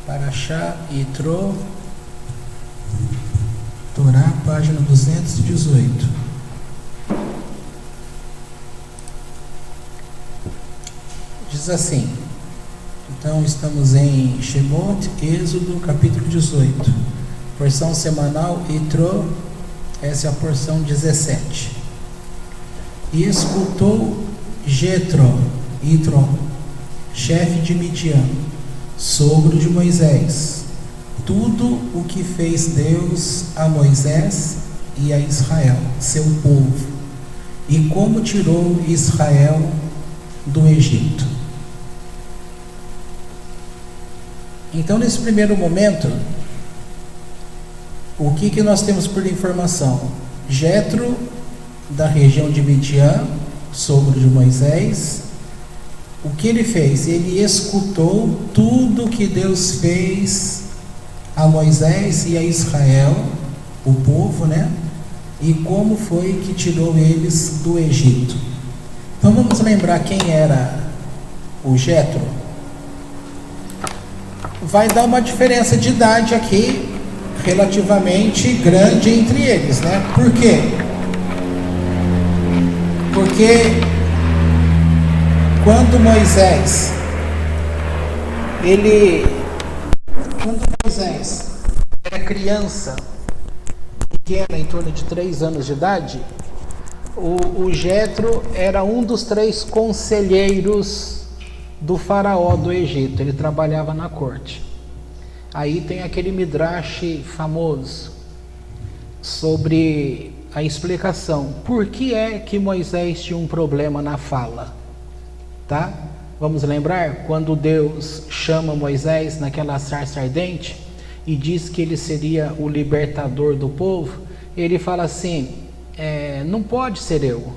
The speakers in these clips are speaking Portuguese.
Parashá Yitro, Torá, página 218. Diz assim, então estamos em Shemot, Êxodo, capítulo 18, porção semanal Yitro, essa é a porção 17. E escutou Jetro, Yitro, chefe de Midian, sogro de Moisés, tudo o que fez Deus a Moisés e a Israel, seu povo, e como tirou Israel do Egito. Então, nesse primeiro momento, o que nós temos por informação? Jetro, da região de Midian, sogro de Moisés, o que ele fez? Ele escutou tudo que Deus fez a Moisés e a Israel, o povo, né? E como foi que tirou eles do Egito. Então vamos lembrar quem era o Jetro. Vai dar uma diferença de idade aqui relativamente grande entre eles, né? Por quê? Porque quando Moisés era criança, pequena, em torno de 3 anos de idade, o Jetro era um dos 3 conselheiros do faraó do Egito. Ele trabalhava na corte. Aí tem aquele midrash famoso sobre a explicação. Por que é que Moisés tinha um problema na fala? Tá? Vamos lembrar quando Deus chama Moisés naquela sarça ardente e diz que ele seria o libertador do povo. Ele fala assim, não pode ser eu,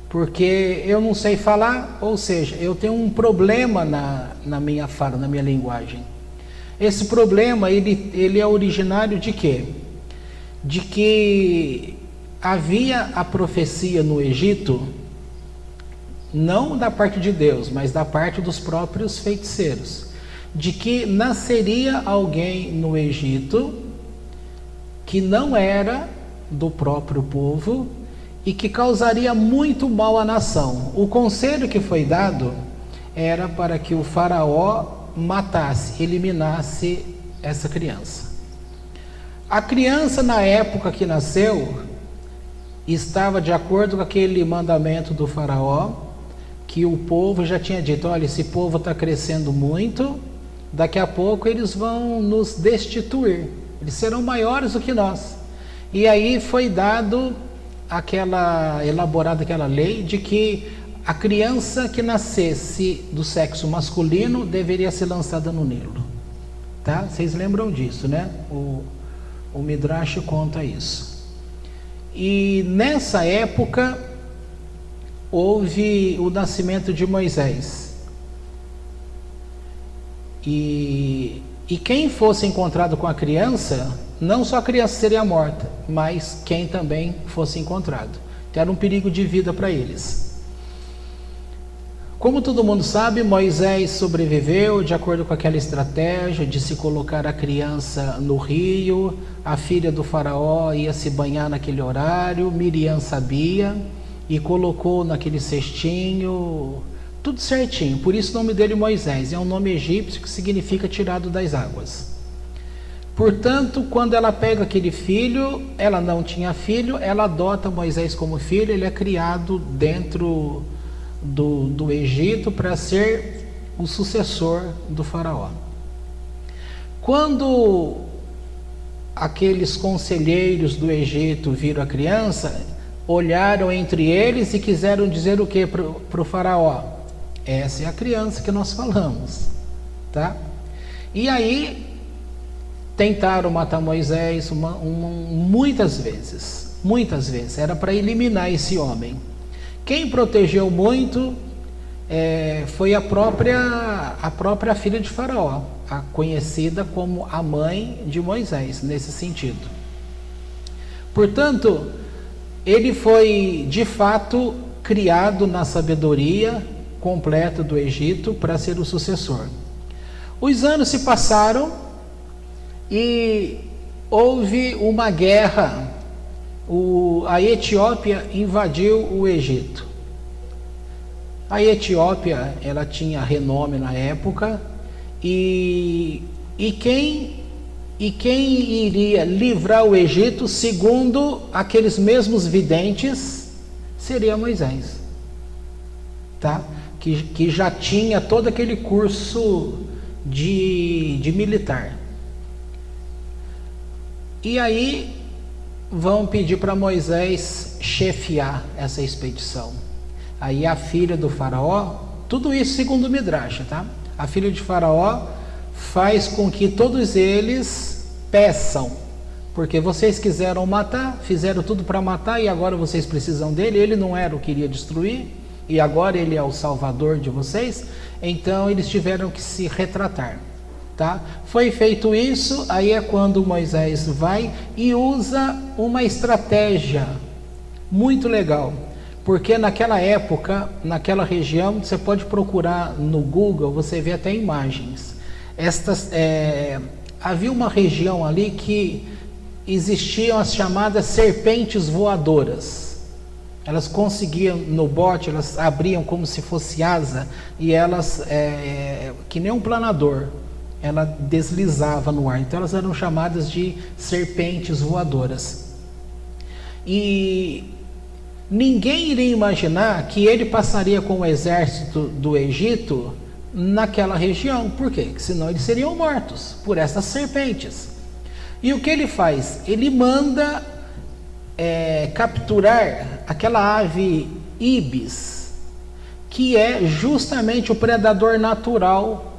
porque eu não sei falar, ou seja, eu tenho um problema na minha fala, na minha linguagem. Esse problema, ele é originário de quê? De que havia a profecia no Egito, não da parte de Deus, mas da parte dos próprios feiticeiros, de que nasceria alguém no Egito que não era do próprio povo e que causaria muito mal à nação. O conselho que foi dado era para que o faraó matasse, eliminasse essa criança. A criança, na época que nasceu, estava de acordo com aquele mandamento do faraó, que o povo já tinha dito, olha, esse povo está crescendo muito, daqui a pouco eles vão nos destituir, eles serão maiores do que nós. E aí foi elaborada aquela lei de que a criança que nascesse do sexo masculino deveria ser lançada no Nilo. Tá? Vocês lembram disso, né? O Midrash conta isso. E nessa época houve o nascimento de Moisés. E quem fosse encontrado com a criança, não só a criança seria morta, mas quem também fosse encontrado. Então, era um perigo de vida para eles. Como todo mundo sabe, Moisés sobreviveu de acordo com aquela estratégia de se colocar a criança no rio, a filha do faraó ia se banhar naquele horário, Miriam sabia e colocou naquele cestinho, tudo certinho. Por isso o nome dele é Moisés, é um nome egípcio que significa tirado das águas. Portanto, quando ela pega aquele filho, ela não tinha filho, ela adota Moisés como filho, ele é criado dentro do Egito para ser o sucessor do faraó. Quando aqueles conselheiros do Egito viram a criança, olharam entre eles e quiseram dizer o que para o faraó? Essa é a criança que nós falamos, tá? E aí tentaram matar Moisés muitas vezes, era para eliminar esse homem. Quem protegeu muito foi a própria filha de Faraó, a conhecida como a mãe de Moisés, nesse sentido. Portanto, ele foi de fato criado na sabedoria completa do Egito para ser o sucessor. Os anos se passaram e houve uma guerra. A Etiópia invadiu o Egito. A Etiópia, ela tinha renome na época, e quem iria livrar o Egito, segundo aqueles mesmos videntes, seria Moisés, tá? Que já tinha todo aquele curso de militar. E aí vão pedir para Moisés chefiar essa expedição. Aí a filha do faraó, tudo isso segundo o Midrash, tá? A filha de faraó faz com que todos eles peçam, porque vocês quiseram matar, fizeram tudo para matar e agora vocês precisam dele. Ele não era o que iria destruir e agora ele é o salvador de vocês, então eles tiveram que se retratar, tá? Foi feito isso, aí é quando Moisés vai e usa uma estratégia muito legal, porque naquela época, naquela região, você pode procurar no Google, você vê até imagens. Havia uma região ali que existiam as chamadas serpentes voadoras. Elas conseguiam, no bote, elas abriam como se fosse asa, e elas, que nem um planador, ela deslizava no ar. Então elas eram chamadas de serpentes voadoras. E ninguém iria imaginar que ele passaria com o exército do Egito naquela região. Por quê? Porque senão eles seriam mortos por essas serpentes. E o que ele faz? Ele manda capturar aquela ave ibis, que é justamente o predador natural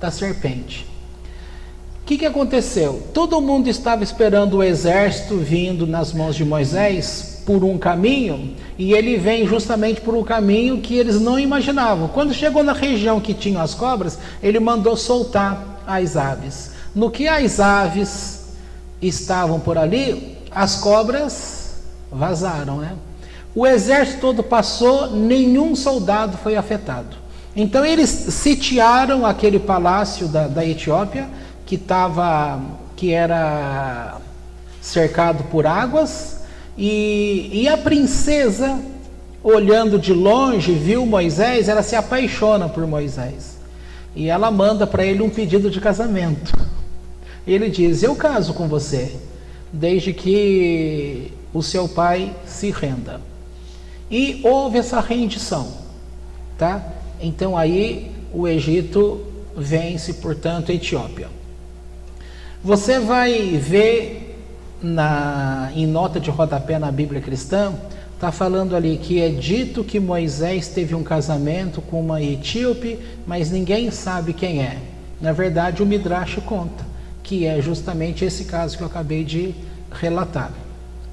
da serpente. O que aconteceu? Todo mundo estava esperando o exército vindo nas mãos de Moisés por um caminho, e ele vem justamente por um caminho que eles não imaginavam. Quando chegou na região que tinham as cobras, ele mandou soltar as aves. No que as aves estavam por ali, as cobras vazaram, né? O exército todo passou, nenhum soldado foi afetado. Então eles sitiaram aquele palácio da Etiópia, que era cercado por águas, e a princesa, olhando de longe, viu Moisés, ela se apaixona por Moisés, e ela manda para ele um pedido de casamento. Ele diz: eu caso com você, desde que o seu pai se renda. E houve essa rendição, tá? Então aí o Egito vence, portanto, a Etiópia. Você vai ver em nota de rodapé na Bíblia cristã, está falando ali que é dito que Moisés teve um casamento com uma etíope, mas ninguém sabe quem é. Na verdade, o Midrash conta que é justamente esse caso que eu acabei de relatar,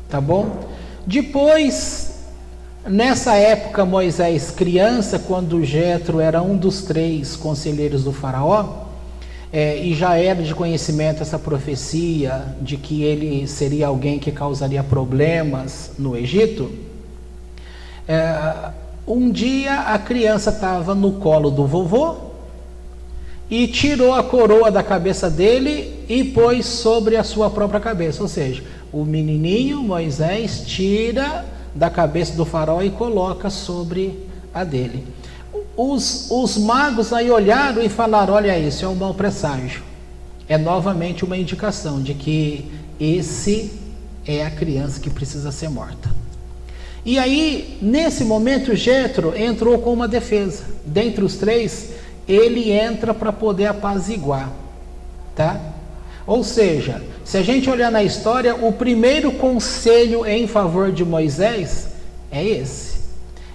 tá bom? Depois, nessa época, Moisés criança, quando Jetro era um dos 3 conselheiros do faraó, e já era de conhecimento essa profecia de que ele seria alguém que causaria problemas no Egito. Um dia a criança estava no colo do vovô e tirou a coroa da cabeça dele e pôs sobre a sua própria cabeça. Ou seja, o menininho Moisés tira da cabeça do faraó e coloca sobre a dele. Os magos aí olharam e falaram: olha, isso é um mau presságio. É novamente uma indicação de que esse é a criança que precisa ser morta. E aí, nesse momento, Jetro entrou com uma defesa. Dentre os 3, ele entra para poder apaziguar, tá? Ou seja, se a gente olhar na história, o primeiro conselho em favor de Moisés é esse.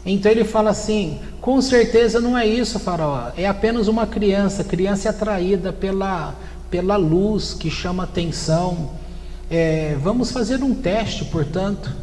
Então ele fala assim: com certeza não é isso, faraó, é apenas uma criança é atraída pela luz que chama atenção. Vamos fazer um teste, portanto,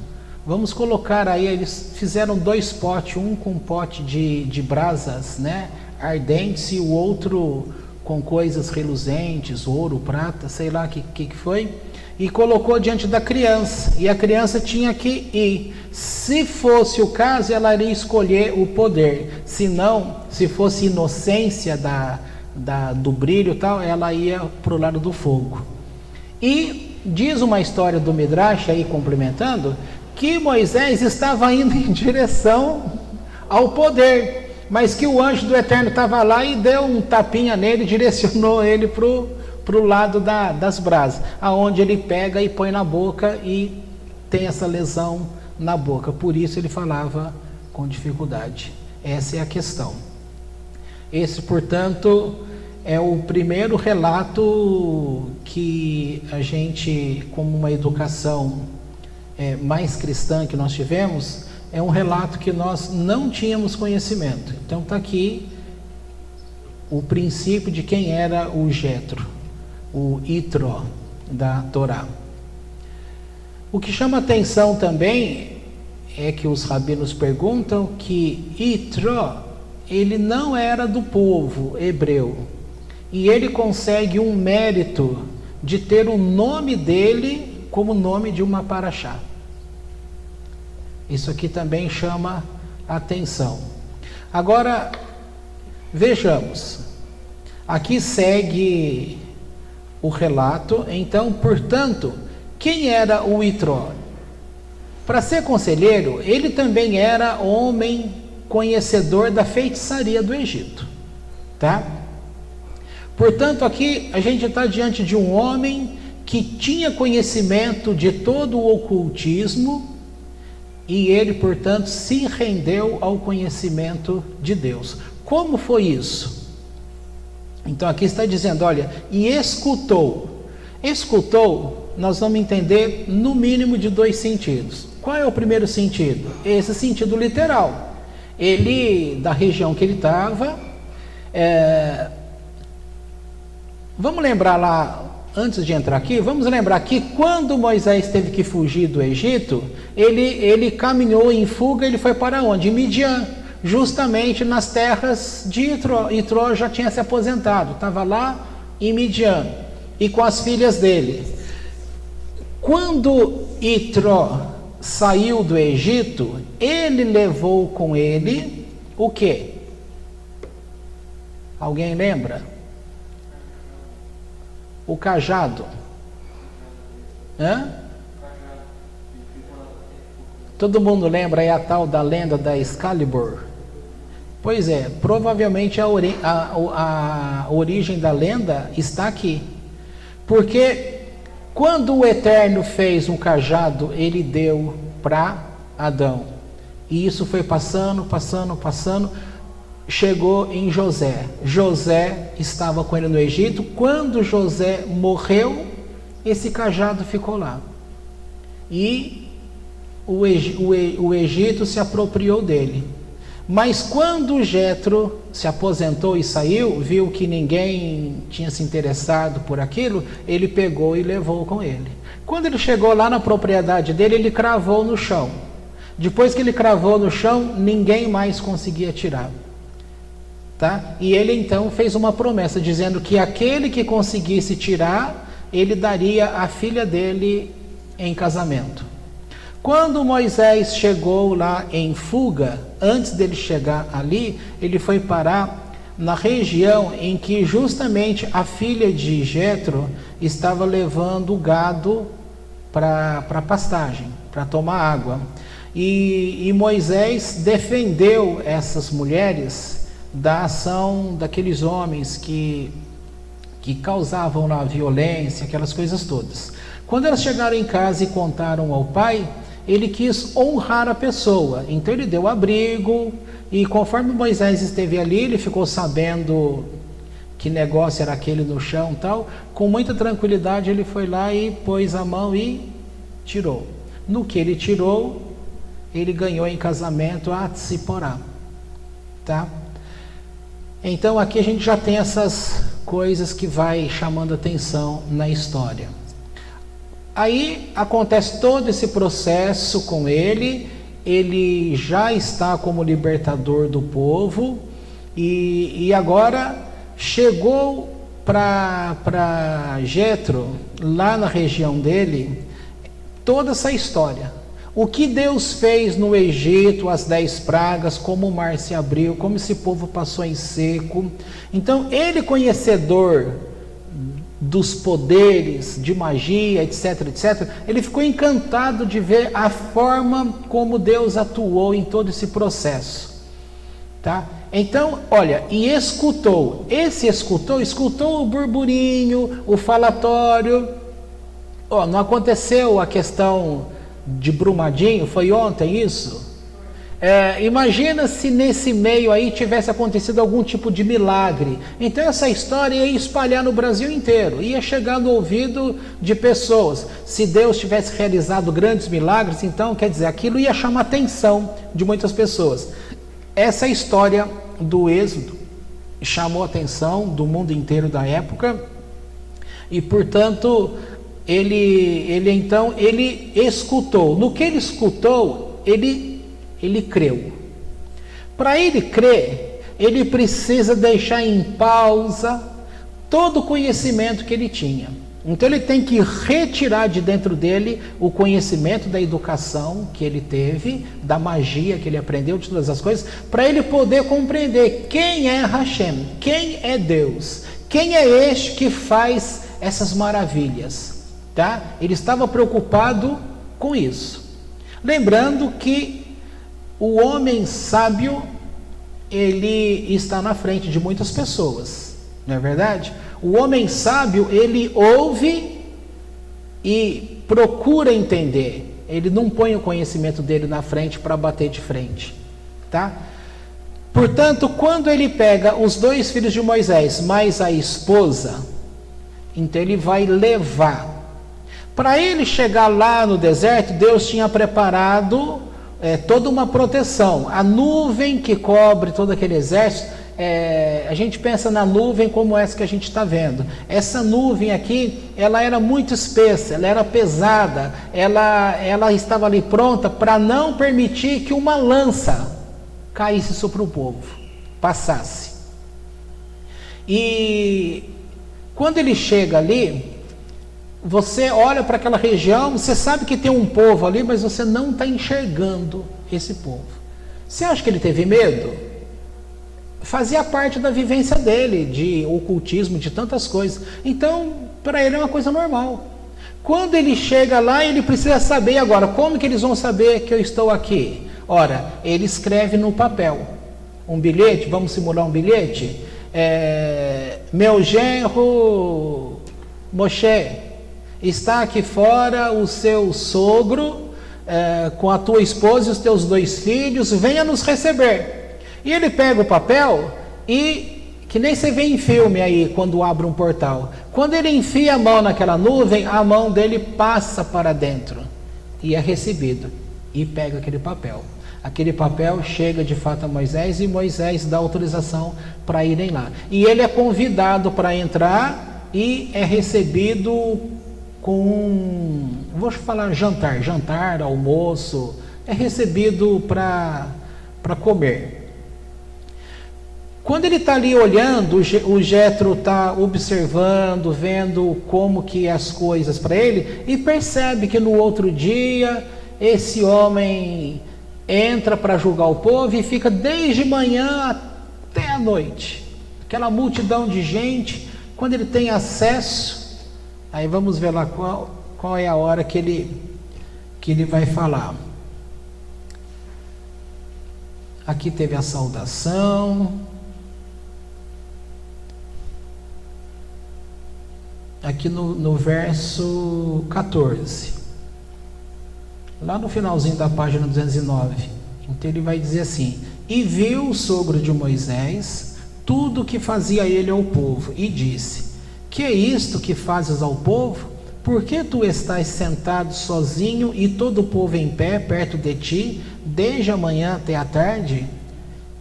vamos colocar aí. Eles fizeram 2 potes, um com pote de brasas, né, ardentes, e o outro com coisas reluzentes, ouro, prata, sei lá o que foi, e colocou diante da criança, e a criança tinha que ir. Se fosse o caso, ela iria escolher o poder. Se não, se fosse inocência do brilho e tal, ela ia para o lado do fogo. E diz uma história do Midrash, aí complementando, que Moisés estava indo em direção ao poder, mas que o anjo do Eterno estava lá e deu um tapinha nele, direcionou ele para o lado das brasas, aonde ele pega e põe na boca e tem essa lesão na boca. Por isso ele falava com dificuldade. Essa é a questão. Esse, portanto, é o primeiro relato que a gente, como uma educação mais cristã que nós tivemos, é um relato que nós não tínhamos conhecimento. Então está aqui o princípio de quem era o Jetro, o Itró da Torá. O que chama atenção também é que os rabinos perguntam que Itró, ele não era do povo hebreu, e ele consegue um mérito de ter o nome dele como nome de uma paraxá. Isso aqui também chama atenção. Agora, vejamos. Aqui segue o relato. Então, portanto, quem era o Itró? Para ser conselheiro, ele também era homem conhecedor da feitiçaria do Egito. Tá? Portanto, aqui a gente está diante de um homem que tinha conhecimento de todo o ocultismo, e ele, portanto, se rendeu ao conhecimento de Deus. Como foi isso? Então aqui está dizendo, olha, e escutou. Escutou, nós vamos entender no mínimo de 2 sentidos. Qual é o primeiro sentido? Esse sentido literal. Ele, da região que ele estava, vamos lembrar lá, antes de entrar aqui, vamos lembrar que quando Moisés teve que fugir do Egito, ele caminhou em fuga, ele foi para onde? Em Midian, justamente nas terras de Itró. Itró já tinha se aposentado, estava lá em Midian, e com as filhas dele. Quando Itró saiu do Egito, ele levou com ele o quê? Alguém lembra? O cajado. Hã? Todo mundo lembra aí a tal da lenda da Excalibur? Pois é, provavelmente a origem da lenda está aqui. Porque quando o Eterno fez um cajado, ele deu para Adão. E isso foi passando, chegou em José. José estava com ele no Egito. Quando José morreu, esse cajado ficou lá. E o Egito se apropriou dele. Mas quando Jetro se aposentou e saiu, viu que ninguém tinha se interessado por aquilo, ele pegou e levou com ele. Quando ele chegou lá na propriedade dele, ele cravou no chão. Depois que ele cravou no chão, ninguém mais conseguia tirar. Tá? E ele então fez uma promessa, dizendo que aquele que conseguisse tirar, ele daria a filha dele em casamento. Quando Moisés chegou lá em fuga, antes dele chegar ali, ele foi parar na região em que justamente a filha de Jetro estava levando o gado para pastagem, para tomar água. E Moisés defendeu essas mulheres da ação daqueles homens que causavam lá violência, aquelas coisas todas. Quando elas chegaram em casa e contaram ao pai, ele quis honrar a pessoa, então ele deu abrigo, e conforme Moisés esteve ali, ele ficou sabendo que negócio era aquele no chão e tal, com muita tranquilidade ele foi lá e pôs a mão e tirou. No que ele tirou, ele ganhou em casamento a Tsiporá, tá? Então aqui a gente já tem essas coisas que vai chamando atenção na história. Aí acontece todo esse processo com ele, ele já está como libertador do povo, e agora chegou para Jetro, lá na região dele, toda essa história. O que Deus fez no Egito, as 10 pragas, como o mar se abriu, como esse povo passou em seco. Então, ele conhecedor dos poderes de magia, etc, etc, ele ficou encantado de ver a forma como Deus atuou em todo esse processo, tá? Então, olha, e escutou, escutou o burburinho, o falatório. Não aconteceu a questão de Brumadinho, foi ontem isso? Imagina se nesse meio aí tivesse acontecido algum tipo de milagre. Então essa história ia espalhar no Brasil inteiro, ia chegar no ouvido de pessoas. Se Deus tivesse realizado grandes milagres, então quer dizer, aquilo ia chamar a atenção de muitas pessoas. Essa história do Êxodo chamou a atenção do mundo inteiro da época e, portanto, ele escutou. No que ele escutou, ele creu. Para ele crer, ele precisa deixar em pausa todo o conhecimento que ele tinha. Então ele tem que retirar de dentro dele o conhecimento da educação que ele teve, da magia que ele aprendeu, de todas as coisas, para ele poder compreender quem é Hashem, quem é Deus, quem é este que faz essas maravilhas, tá? Ele estava preocupado com isso. Lembrando que o homem sábio, ele está na frente de muitas pessoas, não é verdade? O homem sábio, ele ouve e procura entender. Ele não põe o conhecimento dele na frente para bater de frente, tá? Portanto, quando ele pega os 2 filhos de Moisés, mais a esposa, então ele vai levar. Para ele chegar lá no deserto, Deus tinha preparado toda uma proteção. A nuvem que cobre todo aquele exército, a gente pensa na nuvem como essa que a gente está vendo. Essa nuvem aqui, ela era muito espessa, ela era pesada, ela estava ali pronta para não permitir que uma lança caísse sobre o povo, passasse. E quando ele chega ali, você olha para aquela região, você sabe que tem um povo ali, mas você não está enxergando esse povo. Você acha que ele teve medo? Fazia parte da vivência dele, de ocultismo, de tantas coisas. Então, para ele é uma coisa normal. Quando ele chega lá, ele precisa saber agora, como que eles vão saber que eu estou aqui? Ora, ele escreve no papel um bilhete, vamos simular um bilhete? Meu genro Moshe, está aqui fora o seu sogro, com a tua esposa e os teus 2 filhos, venha nos receber. E ele pega o papel e, que nem você vê em filme aí, quando abre um portal, quando ele enfia a mão naquela nuvem, a mão dele passa para dentro e é recebido, e pega aquele papel. Aquele papel chega de fato a Moisés e Moisés dá autorização para irem lá. E ele é convidado para entrar e é recebido com, vou falar jantar, almoço, é recebido para comer. Quando ele está ali olhando, o Jétro está observando, vendo como que as coisas para ele, e percebe que no outro dia, esse homem entra para julgar o povo e fica desde manhã até a noite. Aquela multidão de gente, quando ele tem acesso, aí vamos ver lá qual é a hora que ele vai falar. Aqui teve a saudação. Aqui no verso 14, lá no finalzinho da página 209, então ele vai dizer assim: e viu o sogro de Moisés tudo o que fazia ele ao povo, e disse: que é isto que fazes ao povo? Por que tu estás sentado sozinho e todo o povo em pé perto de ti, desde a manhã até a tarde?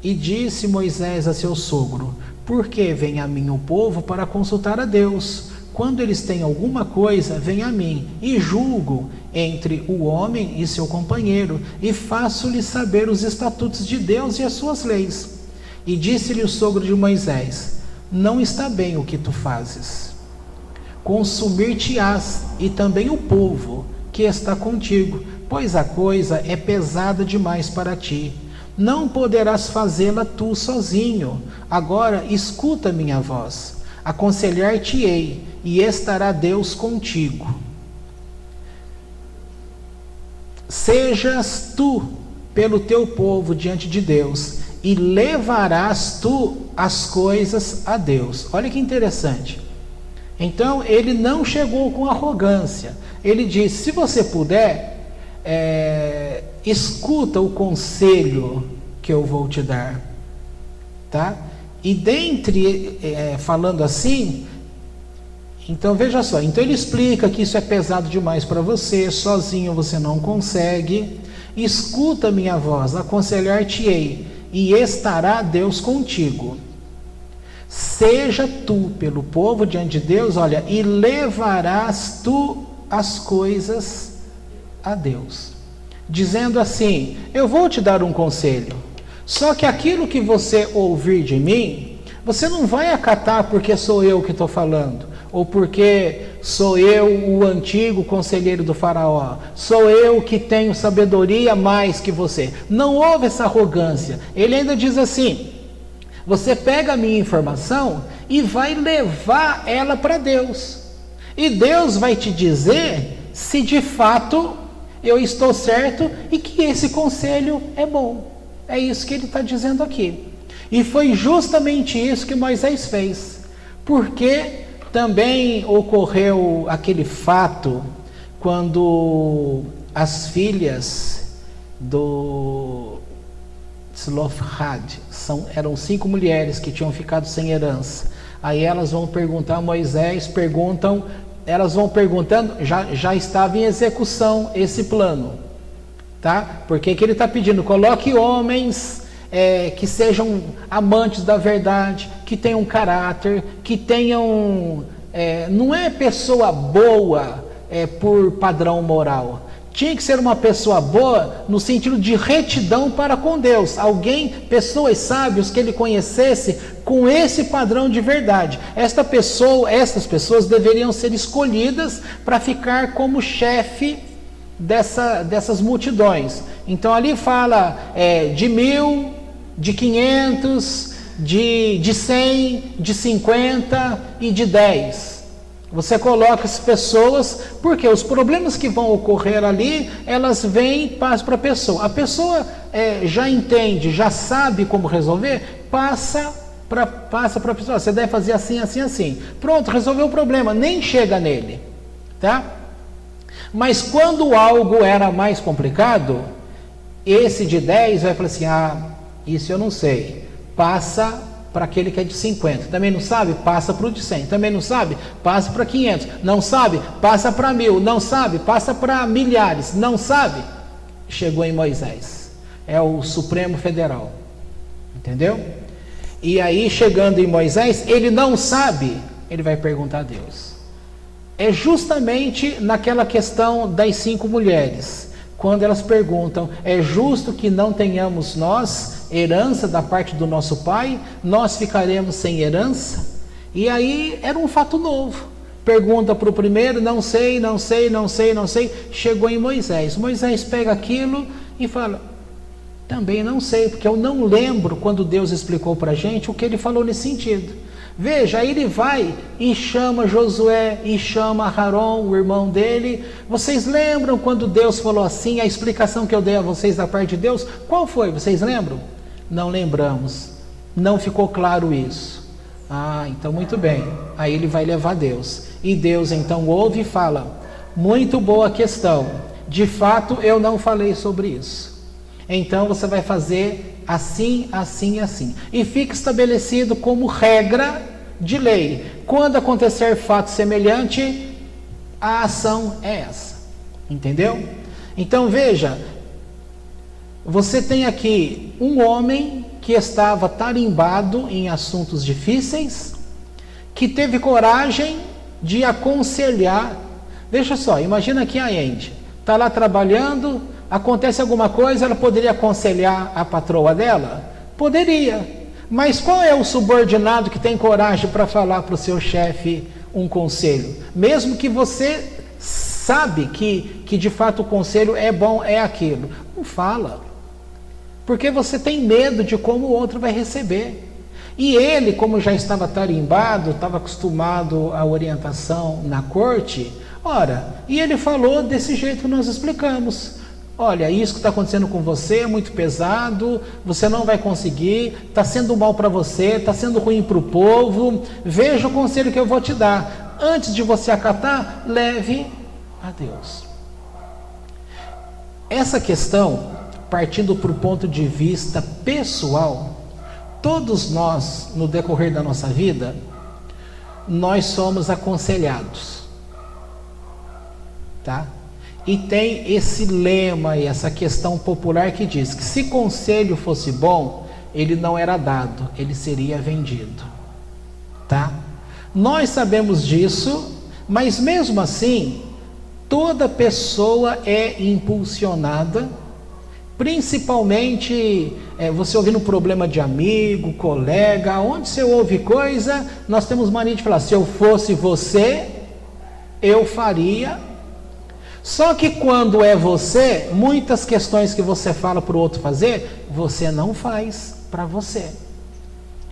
E disse Moisés a seu sogro: por que vem a mim o povo para consultar a Deus? Quando eles têm alguma coisa, vem a mim, e julgo entre o homem e seu companheiro, e faço-lhe saber os estatutos de Deus e as suas leis. E disse-lhe o sogro de Moisés: não está bem o que tu fazes. Consumir-te-ás, e também o povo que está contigo, pois a coisa é pesada demais para ti. Não poderás fazê-la tu sozinho. Agora escuta minha voz. Aconselhar-te-ei, e estará Deus contigo. Sejas tu pelo teu povo diante de Deus, e levarás tu as coisas a Deus. Olha que interessante. Então ele não chegou com arrogância. Ele disse: se você puder, escuta o conselho que eu vou te dar, tá? E falando assim, então veja só, então ele explica que isso é pesado demais para você, sozinho você não consegue. Escuta minha voz, aconselhar-te-ei, e estará Deus contigo. Seja tu pelo povo diante de Deus, olha, e levarás tu as coisas a Deus, dizendo assim: eu vou te dar um conselho, só que aquilo que você ouvir de mim, você não vai acatar porque sou eu que estou falando, ou porque sou eu o antigo conselheiro do faraó, sou eu que tenho sabedoria mais que você. Não houve essa arrogância. Ele ainda diz assim: você pega a minha informação e vai levar ela para Deus, e Deus vai te dizer se de fato eu estou certo e que esse conselho é bom. É isso que ele está dizendo aqui. E foi justamente isso que Moisés fez, porque também ocorreu aquele fato quando as filhas do Tzlofhad, eram 5 mulheres que tinham ficado sem herança. Aí elas vão perguntar a Moisés, elas vão perguntando, já estava em execução esse plano, tá? Porque que ele está pedindo? Coloque homens que sejam amantes da verdade, que tenham caráter, que tenham... não é pessoa boa por padrão moral. Tinha que ser uma pessoa boa no sentido de retidão para com Deus. Pessoas sábias que ele conhecesse com esse padrão de verdade. Essas pessoas deveriam ser escolhidas para ficar como chefe dessas multidões. Então ali fala de 1000, de 500, de 100, de 50 e de 10. Você coloca as pessoas, porque os problemas que vão ocorrer ali, elas vêm e passam para a pessoa. A pessoa já entende, já sabe como resolver, passa para a pessoa. Você deve fazer assim, assim, assim. Pronto, resolveu o problema, nem chega nele, tá? Mas quando algo era mais complicado, esse de 10 vai falar assim: isso eu não sei, passa para aquele que é de 50, também não sabe, passa para o de 100, também não sabe, passa para 500, não sabe, passa para 1000, não sabe, passa para milhares, não sabe. Chegou em Moisés, é o Supremo Federal, entendeu? E aí, chegando em Moisés, ele não sabe, ele vai perguntar a Deus. É justamente naquela questão das 5 mulheres, quando elas perguntam: é justo que não tenhamos nós herança da parte do nosso pai? Nós ficaremos sem herança? E aí era um fato novo. Pergunta para o primeiro: não sei. Chegou em Moisés. Moisés pega aquilo e fala: também não sei, porque eu não lembro quando Deus explicou para a gente o que ele falou nesse sentido. Veja, aí ele vai e chama Josué e chama Aharon, o irmão dele. Vocês lembram quando Deus falou assim, a explicação que eu dei a vocês da parte de Deus? Qual foi? Vocês lembram? Não lembramos. Não ficou claro isso. Então muito bem. Aí ele vai levar Deus. E Deus então ouve e fala: muito boa questão. De fato eu não falei sobre isso. Então você vai fazer assim, assim, assim. E fica estabelecido como regra de lei: quando acontecer fato semelhante, a ação é essa. Entendeu? Então veja, você tem aqui um homem que estava tarimbado em assuntos difíceis, que teve coragem de aconselhar. Veja só, imagina aqui a Andy, está lá trabalhando, acontece alguma coisa, ela poderia aconselhar a patroa dela? Poderia. Mas qual é o subordinado que tem coragem para falar para o seu chefe um conselho? Mesmo que você sabe que que de fato o conselho é bom, é aquilo. Não fala. Porque você tem medo de como o outro vai receber. E ele, como já estava tarimbado, estava acostumado à orientação na corte, e ele falou desse jeito que nós explicamos. Olha, isso que está acontecendo com você é muito pesado, você não vai conseguir, está sendo mal para você, está sendo ruim para o povo, veja o conselho que eu vou te dar. Antes de você acatar, leve a Deus. Essa questão, partindo para o ponto de vista pessoal, todos nós, no decorrer da nossa vida, nós somos aconselhados, tá? E tem esse lema e essa questão popular que diz que se conselho fosse bom, ele não era dado, ele seria vendido, tá? Nós sabemos disso, mas mesmo assim, toda pessoa é impulsionada, principalmente você ouvindo problema de amigo, colega, onde você ouve coisa, nós temos mania de falar, se eu fosse você, eu faria. Só que quando é você, muitas questões que você fala para o outro fazer, você não faz para você.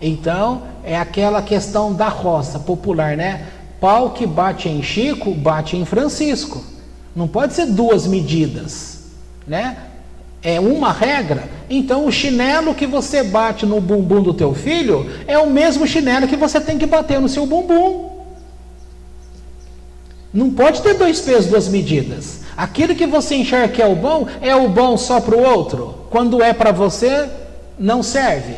Então, é aquela questão da roça popular, né? Pau que bate em Chico, bate em Francisco. Não pode ser duas medidas, né? É uma regra. Então, o chinelo que você bate no bumbum do teu filho é o mesmo chinelo que você tem que bater no seu bumbum. Não pode ter dois pesos, duas medidas. Aquilo que você enxerga que é o bom só para o outro. Quando é para você, não serve.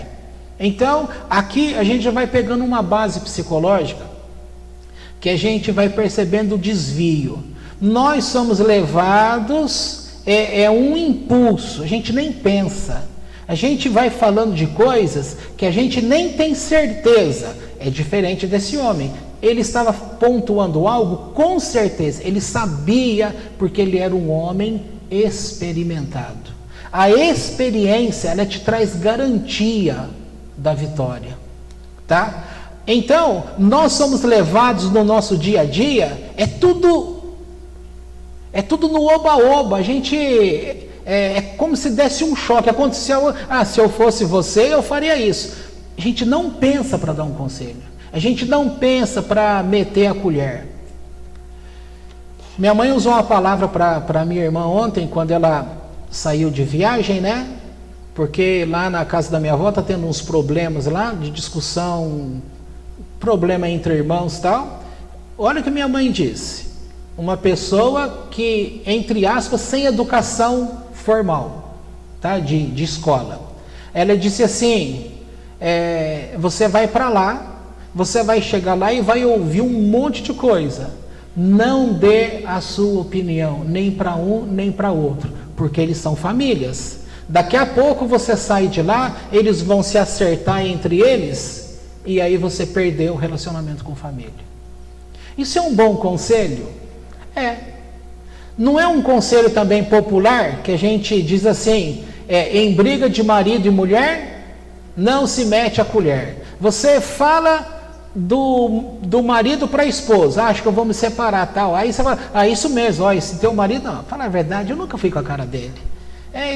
Então, aqui a gente já vai pegando uma base psicológica, que a gente vai percebendo o desvio. Nós somos levados, é um impulso, a gente nem pensa. A gente vai falando de coisas que a gente nem tem certeza. É diferente desse homem. Ele estava pontuando algo com certeza. Ele sabia, porque ele era um homem experimentado. A experiência, ela te traz garantia da vitória, tá? Então, nós somos levados no nosso dia a dia, é tudo no oba-oba. A gente é como se desse um choque. Aconteceu, se eu fosse você, eu faria isso. A gente não pensa para dar um conselho. A gente não pensa para meter a colher. Minha mãe usou uma palavra para minha irmã ontem, quando ela saiu de viagem, né? Porque lá na casa da minha avó está tendo uns problemas lá, de discussão, problema entre irmãos e tal. Olha o que minha mãe disse. Uma pessoa que, entre aspas, sem educação formal, tá? De escola. Ela disse assim, você vai para lá, você vai chegar lá e vai ouvir um monte de coisa. Não dê a sua opinião, nem para um, nem para outro, porque eles são famílias. Daqui a pouco você sai de lá, eles vão se acertar entre eles, e aí você perdeu o relacionamento com a família. Isso é um bom conselho? Não é um conselho também popular, que a gente diz assim, em briga de marido e mulher, não se mete a colher. Você fala do marido para a esposa, acho que eu vou me separar, tal. Aí você fala, isso mesmo, esse teu marido, não, fala a verdade, eu nunca fui com a cara dele.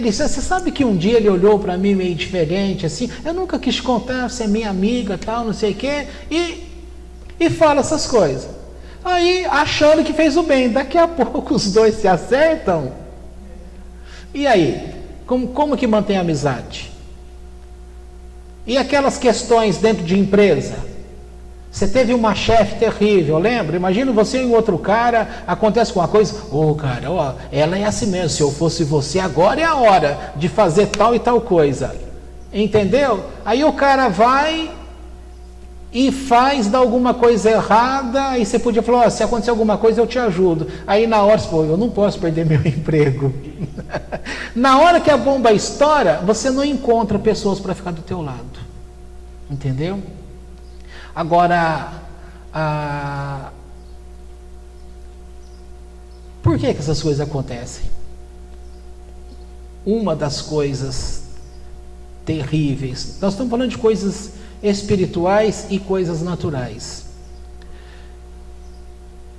Você sabe que um dia ele olhou para mim meio diferente, assim, eu nunca quis contar, você é minha amiga, tal, não sei o quê, e fala essas coisas. Aí, achando que fez o bem, daqui a pouco os dois se acertam. E aí, como que mantém a amizade? E aquelas questões dentro de empresa? Você teve uma chefe terrível, lembra? Imagina você e o outro cara, acontece uma coisa, cara, ela é assim mesmo, se eu fosse você, agora é a hora de fazer tal e tal coisa. Entendeu? Aí o cara vai e dá alguma coisa errada, aí você podia falar, se acontecer alguma coisa eu te ajudo. Aí na hora você falou, eu não posso perder meu emprego. Na hora que a bomba estoura, você não encontra pessoas para ficar do teu lado. Entendeu? Agora, por que essas coisas acontecem? Uma das coisas terríveis, nós estamos falando de coisas espirituais e coisas naturais.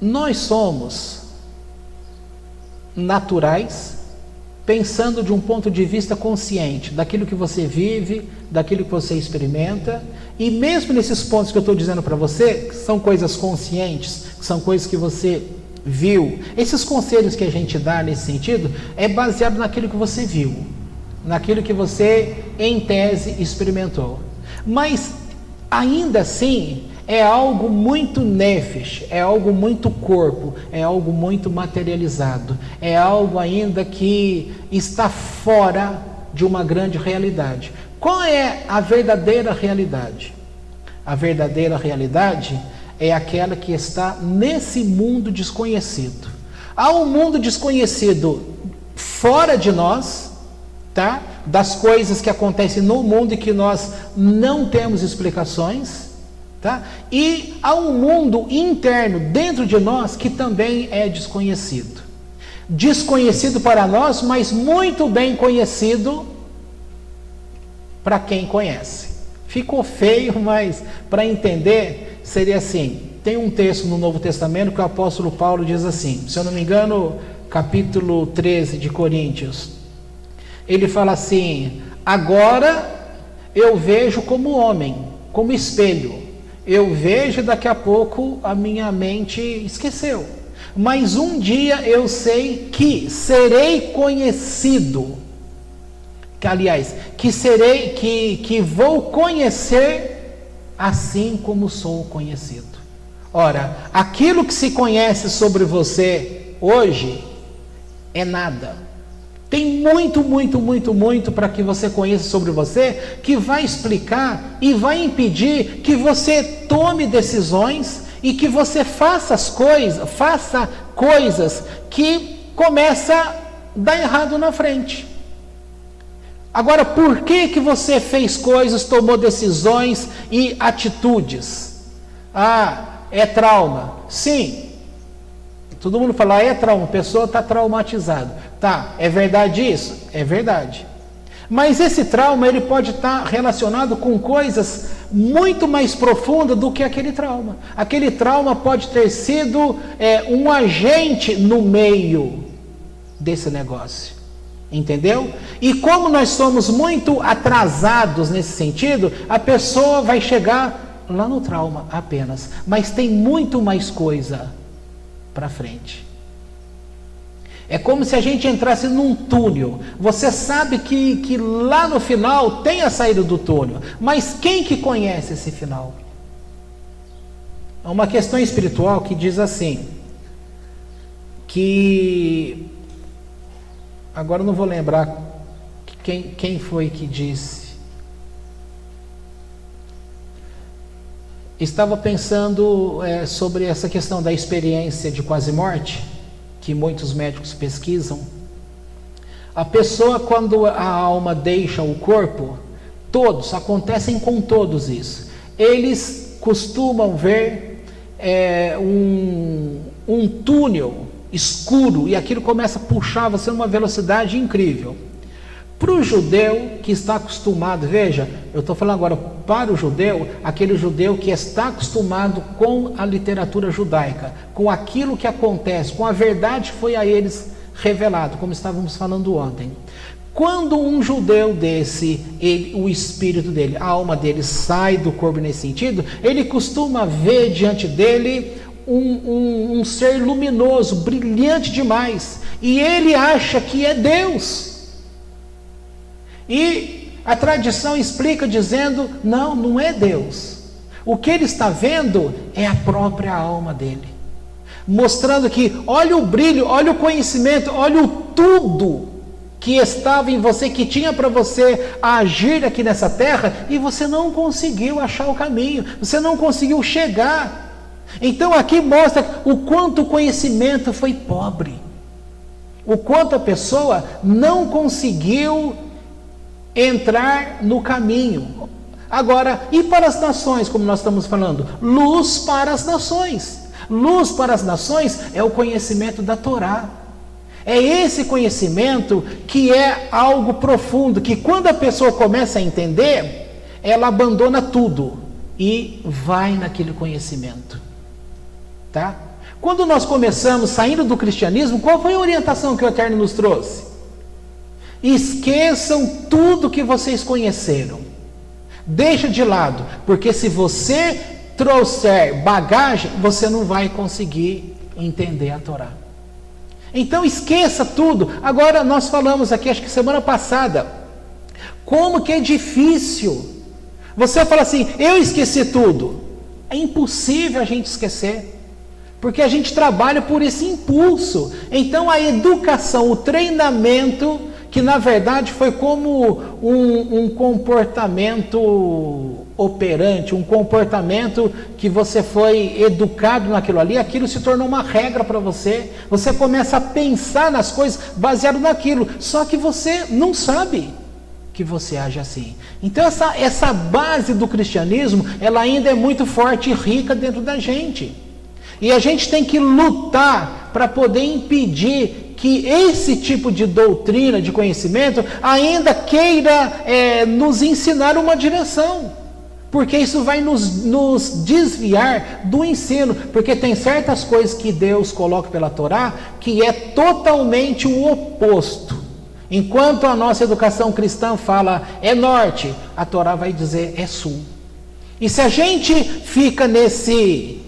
Nós somos naturais, pensando de um ponto de vista consciente, daquilo que você vive, daquilo que você experimenta, e mesmo nesses pontos que eu estou dizendo para você, que são coisas conscientes, que são coisas que você viu, esses conselhos que a gente dá nesse sentido, é baseado naquilo que você viu, naquilo que você, em tese, experimentou. Mas, ainda assim, é algo muito nefesh, é algo muito corpo, é algo muito materializado, é algo ainda que está fora de uma grande realidade. Qual é a verdadeira realidade? A verdadeira realidade é aquela que está nesse mundo desconhecido. Há um mundo desconhecido fora de nós, tá? Das coisas que acontecem no mundo e que nós não temos explicações, tá? E há um mundo interno dentro de nós que também é desconhecido. Desconhecido para nós, mas muito bem conhecido para quem conhece. Ficou feio, mas para entender seria assim. Tem um texto no Novo Testamento que o apóstolo Paulo diz assim, se eu não me engano, capítulo 13 de Coríntios. Ele fala assim: agora eu vejo como homem, como espelho. Eu vejo, daqui a pouco a minha mente esqueceu. Mas um dia eu sei que serei conhecido. Que vou conhecer assim como sou conhecido. Ora, aquilo que se conhece sobre você hoje é nada. Tem muito para que você conheça sobre você, que vai explicar e vai impedir que você tome decisões e que você faça coisas que começam a dar errado na frente. Agora, por que você fez coisas, tomou decisões e atitudes? Ah, é trauma. Sim. Todo mundo fala, é trauma, a pessoa está traumatizada. Tá, é verdade isso? É verdade. Mas esse trauma, ele pode estar relacionado com coisas muito mais profundas do que aquele trauma. Aquele trauma pode ter sido um agente no meio desse negócio. Entendeu? E como nós somos muito atrasados nesse sentido, a pessoa vai chegar lá no trauma apenas. Mas tem muito mais coisa para frente. É como se a gente entrasse num túnel. Você sabe que lá no final tem a saída do túnel. Mas quem que conhece esse final? É uma questão espiritual que diz assim, que... Agora eu não vou lembrar quem foi que disse. Estava pensando sobre essa questão da experiência de quase morte, que muitos médicos pesquisam. A pessoa, quando a alma deixa o corpo, acontecem com todos isso. Eles costumam ver um túnel escuro, e aquilo começa a puxar você numa velocidade incrível. Para o judeu que está acostumado, veja, eu estou falando agora para o judeu, aquele judeu que está acostumado com a literatura judaica, com aquilo que acontece, com a verdade que foi a eles revelado, como estávamos falando ontem. Quando um judeu desse, o espírito dele, a alma dele sai do corpo nesse sentido, ele costuma ver diante dele um ser luminoso, brilhante demais, e ele acha que é Deus. E a tradição explica dizendo, não é Deus. O que ele está vendo é a própria alma dele, mostrando que olha o brilho, olha o conhecimento, olha o tudo que estava em você, que tinha para você agir aqui nessa terra, e você não conseguiu achar o caminho, você não conseguiu chegar. Então aqui mostra o quanto o conhecimento foi pobre, o quanto a pessoa não conseguiu entrar no caminho. Agora, e para as nações, como nós estamos falando? Luz para as nações. Luz para as nações é o conhecimento da Torá. É esse conhecimento que é algo profundo, que quando a pessoa começa a entender, ela abandona tudo e vai naquele conhecimento. Tá? Quando nós começamos saindo do cristianismo, qual foi a orientação que o Eterno nos trouxe? Esqueçam tudo que vocês conheceram. Deixa de lado, porque se você trouxer bagagem, você não vai conseguir entender a Torá. Então esqueça tudo. Agora nós falamos aqui, acho que semana passada, como que é difícil. Você fala assim, eu esqueci tudo. É impossível a gente esquecer, porque a gente trabalha por esse impulso. Então a educação, o treinamento, que na verdade foi como um comportamento operante, um comportamento que você foi educado naquilo ali, aquilo se tornou uma regra para você. Você começa a pensar nas coisas baseado naquilo, só que você não sabe que você age assim. Então essa base do cristianismo, ela ainda é muito forte e rica dentro da gente. E a gente tem que lutar para poder impedir que esse tipo de doutrina, de conhecimento, ainda queira nos ensinar uma direção. Porque isso vai nos desviar do ensino. Porque tem certas coisas que Deus coloca pela Torá que é totalmente o oposto. Enquanto a nossa educação cristã fala é norte, a Torá vai dizer é sul. E se a gente fica nesse...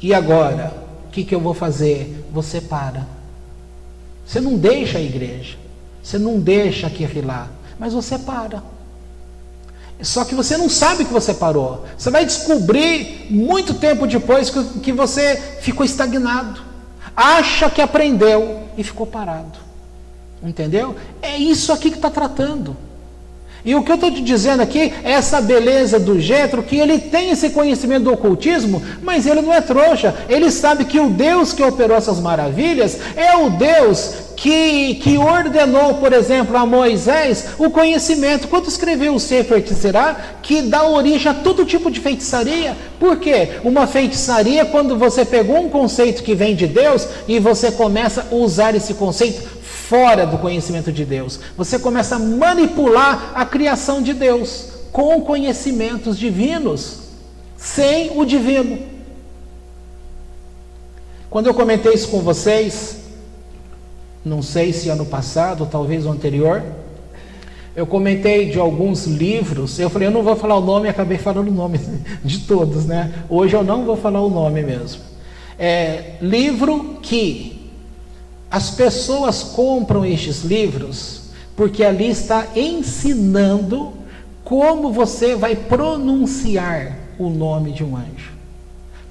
E agora? O que eu vou fazer? Você para. Você não deixa a igreja. Você não deixa aquele lá. Mas você para. Só que você não sabe que você parou. Você vai descobrir muito tempo depois que você ficou estagnado. Acha que aprendeu e ficou parado. Entendeu? É isso aqui que está tratando. E o que eu estou te dizendo aqui é essa beleza do Jétro, que ele tem esse conhecimento do ocultismo, mas ele não é trouxa. Ele sabe que o Deus que operou essas maravilhas é o Deus que ordenou, por exemplo, a Moisés o conhecimento. Quando escreveu o Sefer Tetzirá, que dá origem a todo tipo de feitiçaria. Por quê? Uma feitiçaria, quando você pegou um conceito que vem de Deus e você começa a usar esse conceito fora do conhecimento de Deus. Você começa a manipular a criação de Deus com conhecimentos divinos, sem o divino. Quando eu comentei isso com vocês, não sei se ano passado, talvez o anterior, eu comentei de alguns livros. Eu falei, eu não vou falar o nome, e acabei falando o nome de todos, né? Hoje eu não vou falar o nome mesmo. Livro que as pessoas compram estes livros porque ali está ensinando como você vai pronunciar o nome de um anjo.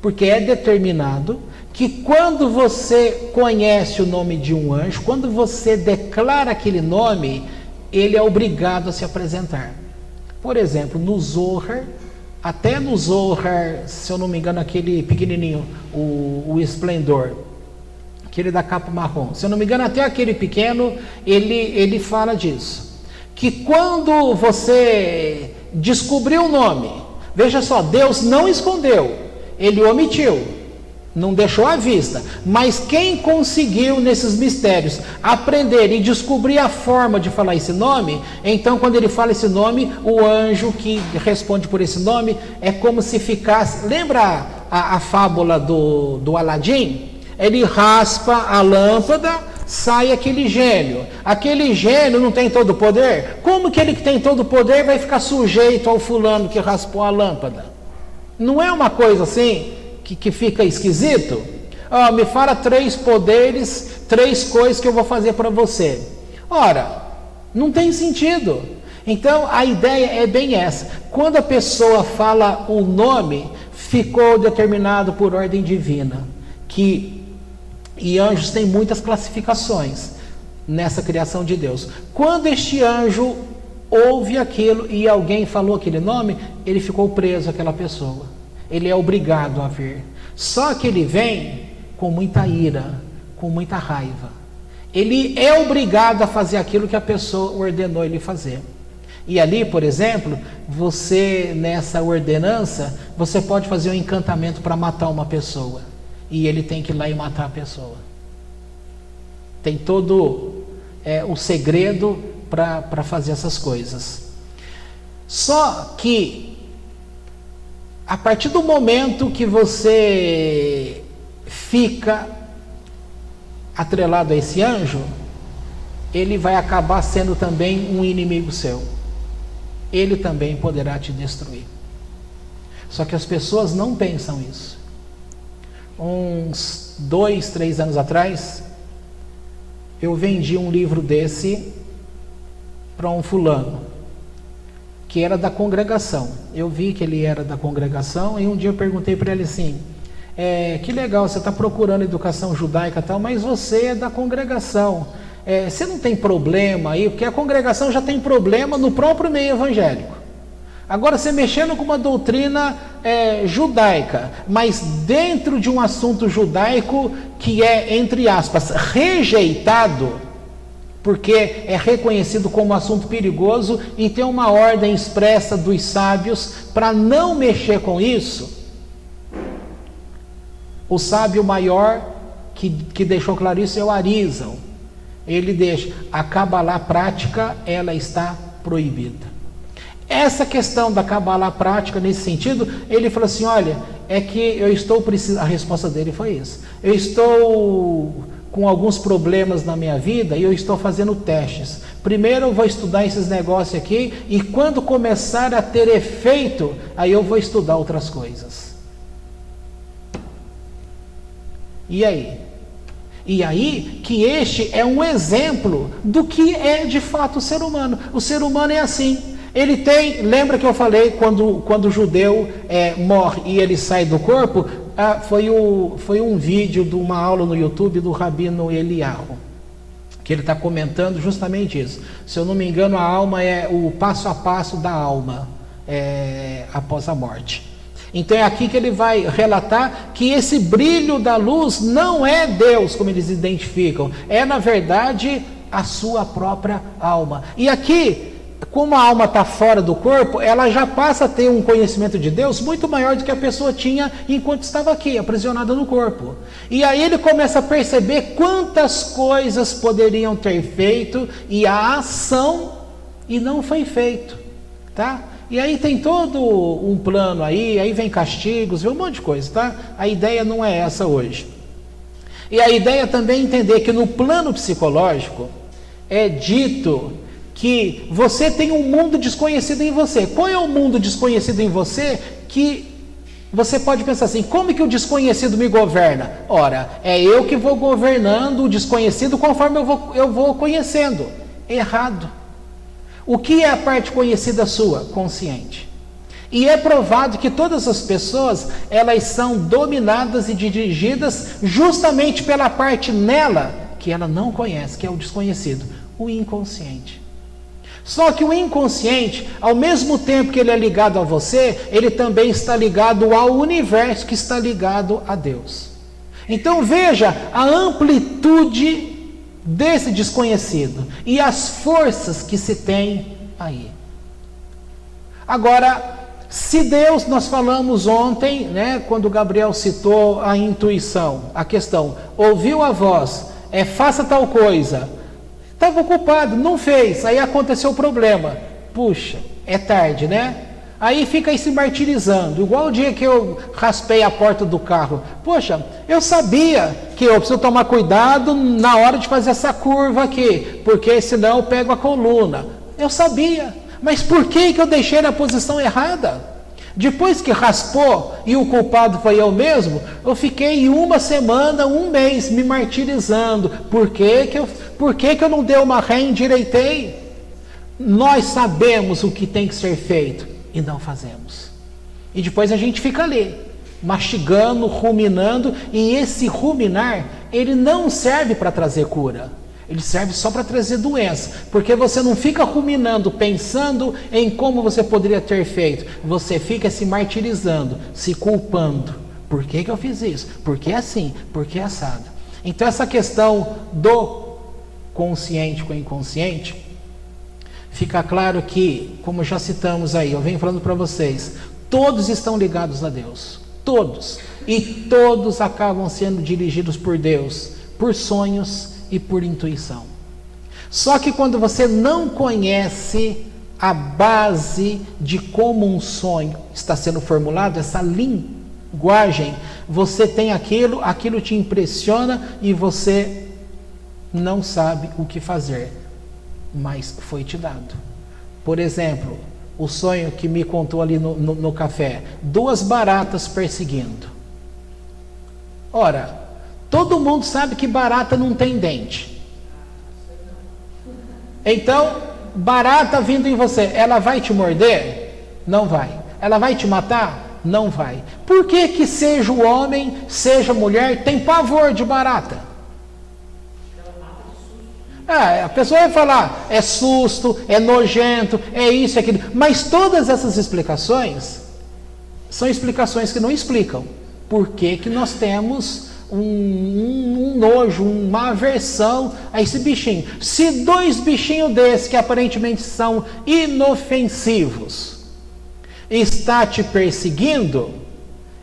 Porque é determinado que quando você conhece o nome de um anjo, quando você declara aquele nome, ele é obrigado a se apresentar. Por exemplo, no Zohar, até no Zohar, se eu não me engano, aquele pequenininho, o Esplendor, aquele da capa marrom, se eu não me engano, até aquele pequeno, ele fala disso, que quando você descobriu o nome, veja só, Deus não escondeu, ele omitiu, não deixou à vista, mas quem conseguiu nesses mistérios aprender e descobrir a forma de falar esse nome, então quando ele fala esse nome, o anjo que responde por esse nome é como se ficasse, lembra a fábula do Aladim? Ele raspa a lâmpada, sai aquele gênio. Aquele gênio não tem todo o poder? Como que ele que tem todo o poder vai ficar sujeito ao fulano que raspou a lâmpada? Não é uma coisa assim que fica esquisito? Me fala 3 poderes, 3 coisas que eu vou fazer para você. Ora, não tem sentido. Então a ideia é bem essa. Quando a pessoa fala o nome, ficou determinado por ordem divina. E anjos têm muitas classificações nessa criação de Deus. Quando este anjo ouve aquilo e alguém falou aquele nome, ele ficou preso àquela pessoa. Ele é obrigado a vir. Só que ele vem com muita ira, com muita raiva. Ele é obrigado a fazer aquilo que a pessoa ordenou ele fazer. E ali, por exemplo, você, nessa ordenança, você pode fazer um encantamento para matar uma pessoa. E ele tem que ir lá e matar a pessoa. Tem todo o segredo para fazer essas coisas. Só que, a partir do momento que você fica atrelado a esse anjo, ele vai acabar sendo também um inimigo seu. Ele também poderá te destruir. Só que as pessoas não pensam isso. Uns 2, 3 anos atrás, eu vendi um livro desse para um fulano, que era da congregação. Eu vi que ele era da congregação, e um dia eu perguntei para ele assim, que legal, você está procurando educação judaica e tal, mas você é da congregação, você não tem problema aí, porque a congregação já tem problema no próprio meio evangélico. Agora, você mexendo com uma doutrina judaica, mas dentro de um assunto judaico que é, entre aspas, rejeitado, porque é reconhecido como assunto perigoso e tem uma ordem expressa dos sábios para não mexer com isso. O sábio maior que deixou claro isso é o Arizal. Ele deixa, a Cabalá prática, ela está proibida. Essa questão da Cabalá prática, nesse sentido, ele falou assim, olha, é que eu estou precisando, a resposta dele foi isso, eu estou com alguns problemas na minha vida e eu estou fazendo testes. Primeiro eu vou estudar esses negócios aqui, e quando começar a ter efeito, aí eu vou estudar outras coisas. E aí? E aí que este é um exemplo do que é de fato o ser humano. O ser humano é assim. Ele tem, lembra que eu falei quando o judeu morre e ele sai do corpo? Foi um vídeo de uma aula no YouTube do Rabino Eliyahu, que ele está comentando justamente isso. Se eu não me engano, a alma é o passo a passo da alma após a morte. Então é aqui que ele vai relatar que esse brilho da luz não é Deus, como eles identificam, é na verdade a sua própria alma. E aqui, como a alma está fora do corpo, ela já passa a ter um conhecimento de Deus muito maior do que a pessoa tinha enquanto estava aqui, aprisionada no corpo. E aí ele começa a perceber quantas coisas poderiam ter feito e a ação e não foi feito, tá? E aí tem todo um plano aí vem castigos, vem um monte de coisa, tá? A ideia não é essa hoje. E a ideia também é entender que no plano psicológico é dito que você tem um mundo desconhecido em você. Qual é o mundo desconhecido em você que você pode pensar assim, como que o desconhecido me governa? Ora, é eu que vou governando o desconhecido conforme eu vou conhecendo. Errado. O que é a parte conhecida sua? Consciente. E é provado que todas as pessoas, elas são dominadas e dirigidas justamente pela parte nela que ela não conhece, que é o desconhecido, o inconsciente. Só que o inconsciente, ao mesmo tempo que ele é ligado a você, ele também está ligado ao universo, que está ligado a Deus. Então veja a amplitude desse desconhecido e as forças que se tem aí. Agora, se Deus, nós falamos ontem, né, quando Gabriel citou a intuição, a questão, ouviu a voz, faça tal coisa, estava ocupado, não fez, aí aconteceu o problema, puxa, é tarde, né? Aí fica aí se martirizando, igual o dia que eu raspei a porta do carro. Poxa, eu sabia que eu preciso tomar cuidado na hora de fazer essa curva aqui, porque senão eu pego a coluna. Eu sabia, mas por que eu deixei na posição errada? Depois que raspou e o culpado foi eu mesmo, eu fiquei uma semana, um mês me martirizando. Por que eu não dei uma ré e endireitei? Nós sabemos o que tem que ser feito e não fazemos. E depois a gente fica ali, mastigando, ruminando, e esse ruminar, ele não serve para trazer cura. Ele serve só para trazer doença, porque você não fica ruminando, pensando em como você poderia ter feito, você fica se martirizando, se culpando. Por que eu fiz isso? Por que assim? Por que assado? Então essa questão do consciente com o inconsciente, fica claro que, como já citamos aí, eu venho falando para vocês, todos estão ligados a Deus, todos, e todos acabam sendo dirigidos por Deus, por sonhos e por intuição. Só que quando você não conhece a base de como um sonho está sendo formulado, essa linguagem, você tem aquilo te impressiona e você não sabe o que fazer, mas foi te dado. Por exemplo, o sonho que me contou ali no café, 2 baratas perseguindo. Ora, todo mundo sabe que barata não tem dente. Então, barata vindo em você, ela vai te morder? Não vai. Ela vai te matar? Não vai. Por que seja o homem, seja a mulher, tem pavor de barata? A pessoa vai falar, é susto, é nojento, é isso, é aquilo. Mas todas essas explicações são explicações que não explicam por que nós temos um nojo, uma aversão a esse bichinho. Se 2 bichinhos desses, que aparentemente são inofensivos, está te perseguindo,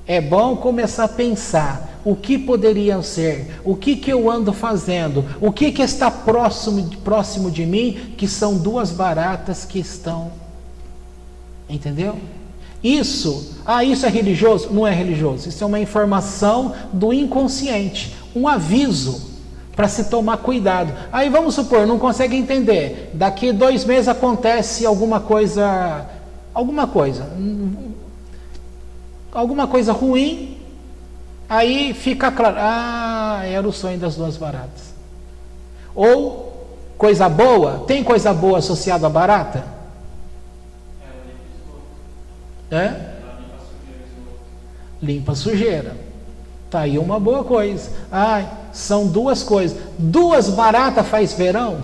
é bom começar a pensar o que poderiam ser, o que eu ando fazendo, o que está próximo de mim, que são 2 baratas que estão, entendeu? Isso é religioso? Não é religioso, isso é uma informação do inconsciente, um aviso para se tomar cuidado. Aí vamos supor, não consegue entender, daqui 2 meses acontece alguma coisa ruim, aí fica claro, era o sonho das 2 baratas. Ou coisa boa, tem coisa boa associada à barata? Limpa sujeira. Tá aí uma boa coisa. São 2 coisas. 2 baratas faz verão?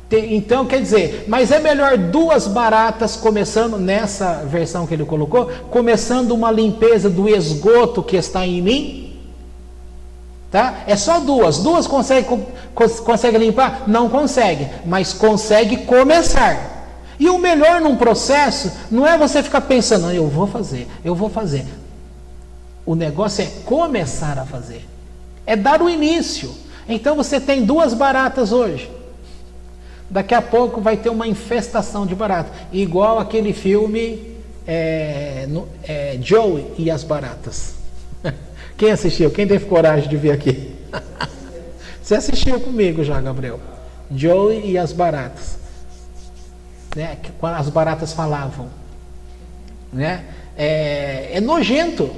Então, quer dizer, mas é melhor 2 baratas começando, nessa versão que ele colocou, começando uma limpeza do esgoto que está em mim? Tá? É só 2 consegue limpar? Não consegue, mas consegue começar. E o melhor num processo não é você ficar pensando, eu vou fazer. O negócio é começar a fazer, é dar o início. Então você tem 2 baratas hoje, daqui a pouco vai ter uma infestação de barata, igual aquele filme Joey e as Baratas. Quem assistiu? Quem teve coragem de ver aqui? Você assistiu comigo já, Gabriel? Joey e as Baratas, né? Quando as baratas falavam, né? É nojento.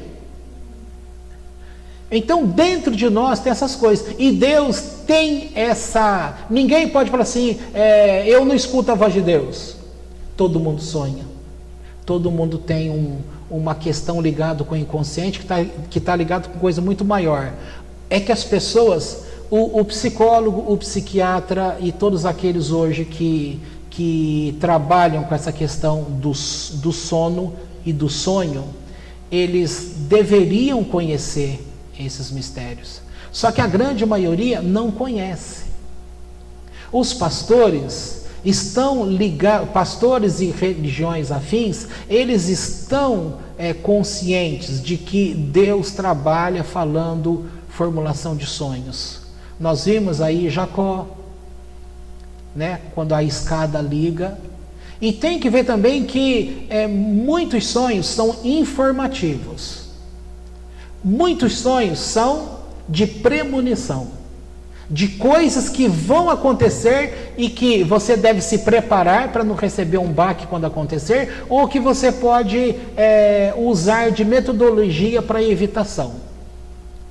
Então dentro de nós tem essas coisas, e Deus tem essa, ninguém pode falar assim, eu não escuto a voz de Deus. Todo mundo sonha, todo mundo tem uma questão ligada com o inconsciente, que tá ligado com coisa muito maior. É que as pessoas, o psicólogo, o psiquiatra e todos aqueles hoje que trabalham com essa questão do sono e do sonho, eles deveriam conhecer esses mistérios. Só que a grande maioria não conhece. Os pastores estão ligados, pastores e religiões afins, eles estão conscientes de que Deus trabalha falando formulação de sonhos. Nós vimos aí Jacó, né, quando a escada liga. E tem que ver também que muitos sonhos são informativos. Muitos sonhos são de premonição, de coisas que vão acontecer e que você deve se preparar para não receber um baque quando acontecer, ou que você pode usar de metodologia para evitação,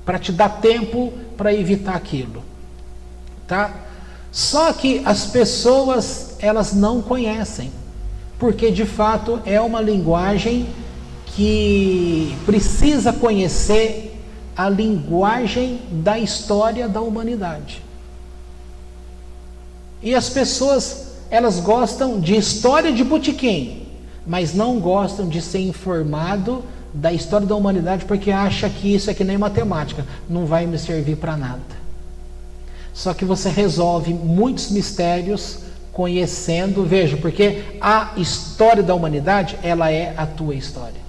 para te dar tempo para evitar aquilo, tá? Só que as pessoas, elas não conhecem, porque de fato é uma linguagem que precisa conhecer a linguagem da história da humanidade. E as pessoas, elas gostam de história de botequim, mas não gostam de ser informado da história da humanidade, porque acha que isso é que nem matemática, não vai me servir para nada. Só que você resolve muitos mistérios conhecendo, veja, porque a história da humanidade, ela é a tua história.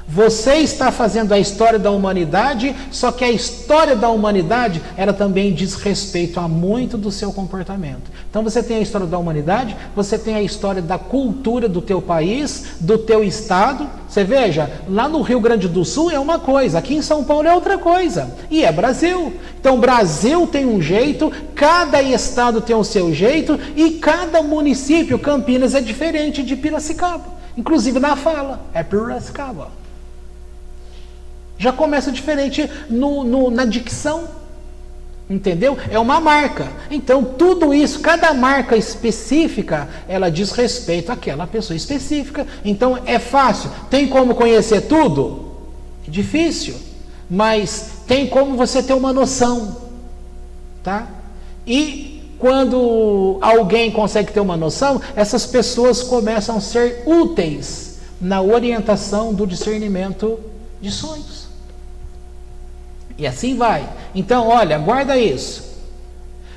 Você está fazendo a história da humanidade, só que a história da humanidade, ela também diz respeito a muito do seu comportamento. Então você tem a história da humanidade, você tem a história da cultura do teu país, do teu estado. Você veja, lá no Rio Grande do Sul é uma coisa, aqui em São Paulo é outra coisa. E é Brasil. Então o Brasil tem um jeito, cada estado tem o seu jeito e cada município, Campinas, é diferente de Piracicaba. Inclusive na fala, é Piracicaba. Já começa diferente na dicção, entendeu? É uma marca. Então tudo isso, cada marca específica, ela diz respeito àquela pessoa específica. Então é fácil. Tem como conhecer tudo? É difícil, mas tem como você ter uma noção, tá? E quando alguém consegue ter uma noção, essas pessoas começam a ser úteis na orientação do discernimento de sonhos. E assim vai. Então, olha, guarda isso.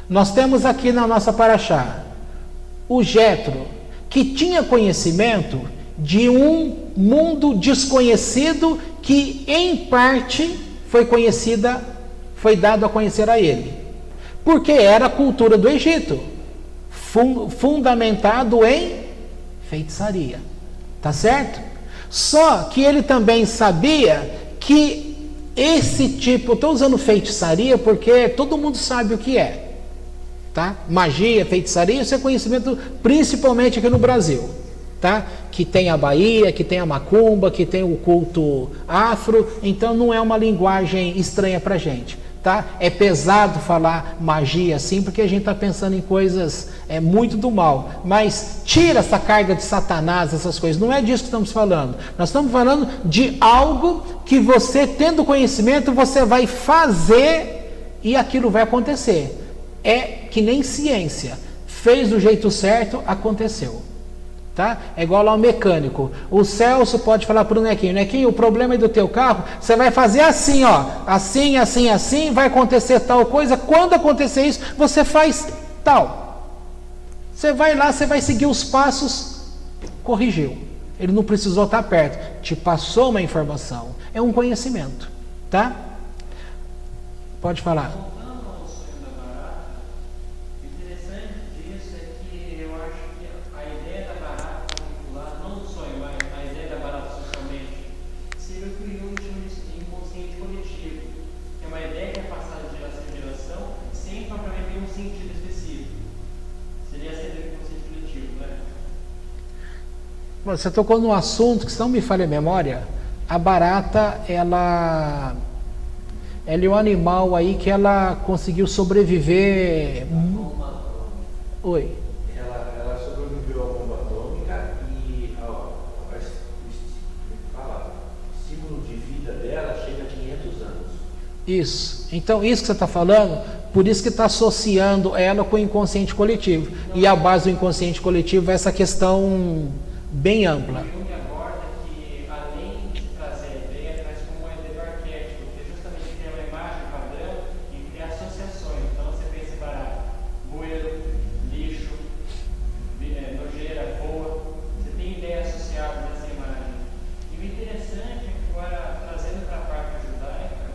Nós temos aqui na nossa paraxá o Jétro, que tinha conhecimento de um mundo desconhecido que, em parte, foi dado a conhecer a ele. Porque era a cultura do Egito, fundamentado em feitiçaria. Tá certo? Só que ele também sabia que esse tipo, estou usando feitiçaria porque todo mundo sabe o que é, tá? Magia, feitiçaria, isso é conhecimento principalmente aqui no Brasil, tá? Que tem a Bahia, que tem a macumba, que tem o culto afro, então não é uma linguagem estranha pra gente, tá? É pesado falar magia assim, porque a gente está pensando em coisas muito do mal, mas tira essa carga de Satanás, essas coisas, não é disso que estamos falando. Nós estamos falando de algo que você, tendo conhecimento, você vai fazer e aquilo vai acontecer. É que nem ciência, fez do jeito certo, aconteceu. Tá? É igual lá o mecânico. O Celso pode falar para o Nequinho: Nequinho, o problema é do teu carro, você vai fazer assim, ó, assim, assim, assim, vai acontecer tal coisa. Quando acontecer isso, você faz tal. Você vai lá, você vai seguir os passos, corrigiu. Ele não precisou estar perto, te passou uma informação. É um conhecimento, tá? Pode falar. Você tocou num assunto que, se não me falha a memória, a barata, ela é um animal aí que ela conseguiu sobreviver. Oi. Ela sobreviveu à bomba atômica e o ciclo de vida dela chega a 500 anos. Isso. Então, isso que você está falando, por isso que está associando ela com o inconsciente coletivo. E a base do inconsciente coletivo é essa questão bem ampla. O Jung aborda que, além de trazer a ideia, traz como uma ideia do arquétipo, que é justamente criar uma imagem padrão e criar associações. Então você pensa em barato, bueiro, lixo, nojeira, voa, você tem ideias associadas nessa imagem. E o interessante é que, agora, trazendo para a parte judaica,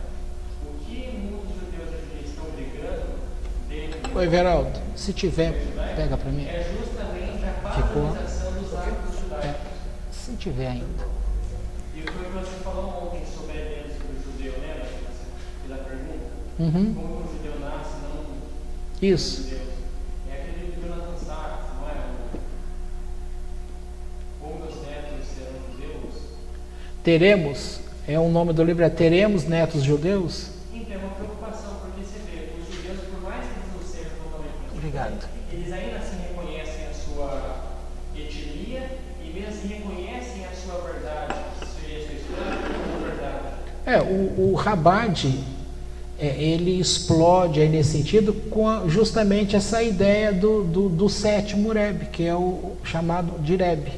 o que muitos judeus hoje estão brigando dentro do... Oi, Veraldo, se tiver, pega para mim. É justamente a padronização dos hábitos. Se tiver ainda. E foi o que você falou ontem sobre a ideia do judeu, né? Você fez a pergunta. Uhum. Como o judeu nasce, não Isso. judeu. É aquele livro do Jonathan Sachs, não é? Como meus netos serão judeus? Teremos, o nome do livro é Teremos Netos Judeus? Então é uma preocupação, porque você vê, os judeus, por mais que eles não sejam totalmente Obrigado. eles ainda assim reconhecem a sua etnia e mesmo assim reconhecem a sua verdade, a sua história como verdade. O Rabad, ele explode aí nesse sentido com justamente essa ideia do sétimo Rebbe, que é o chamado de Rebbe,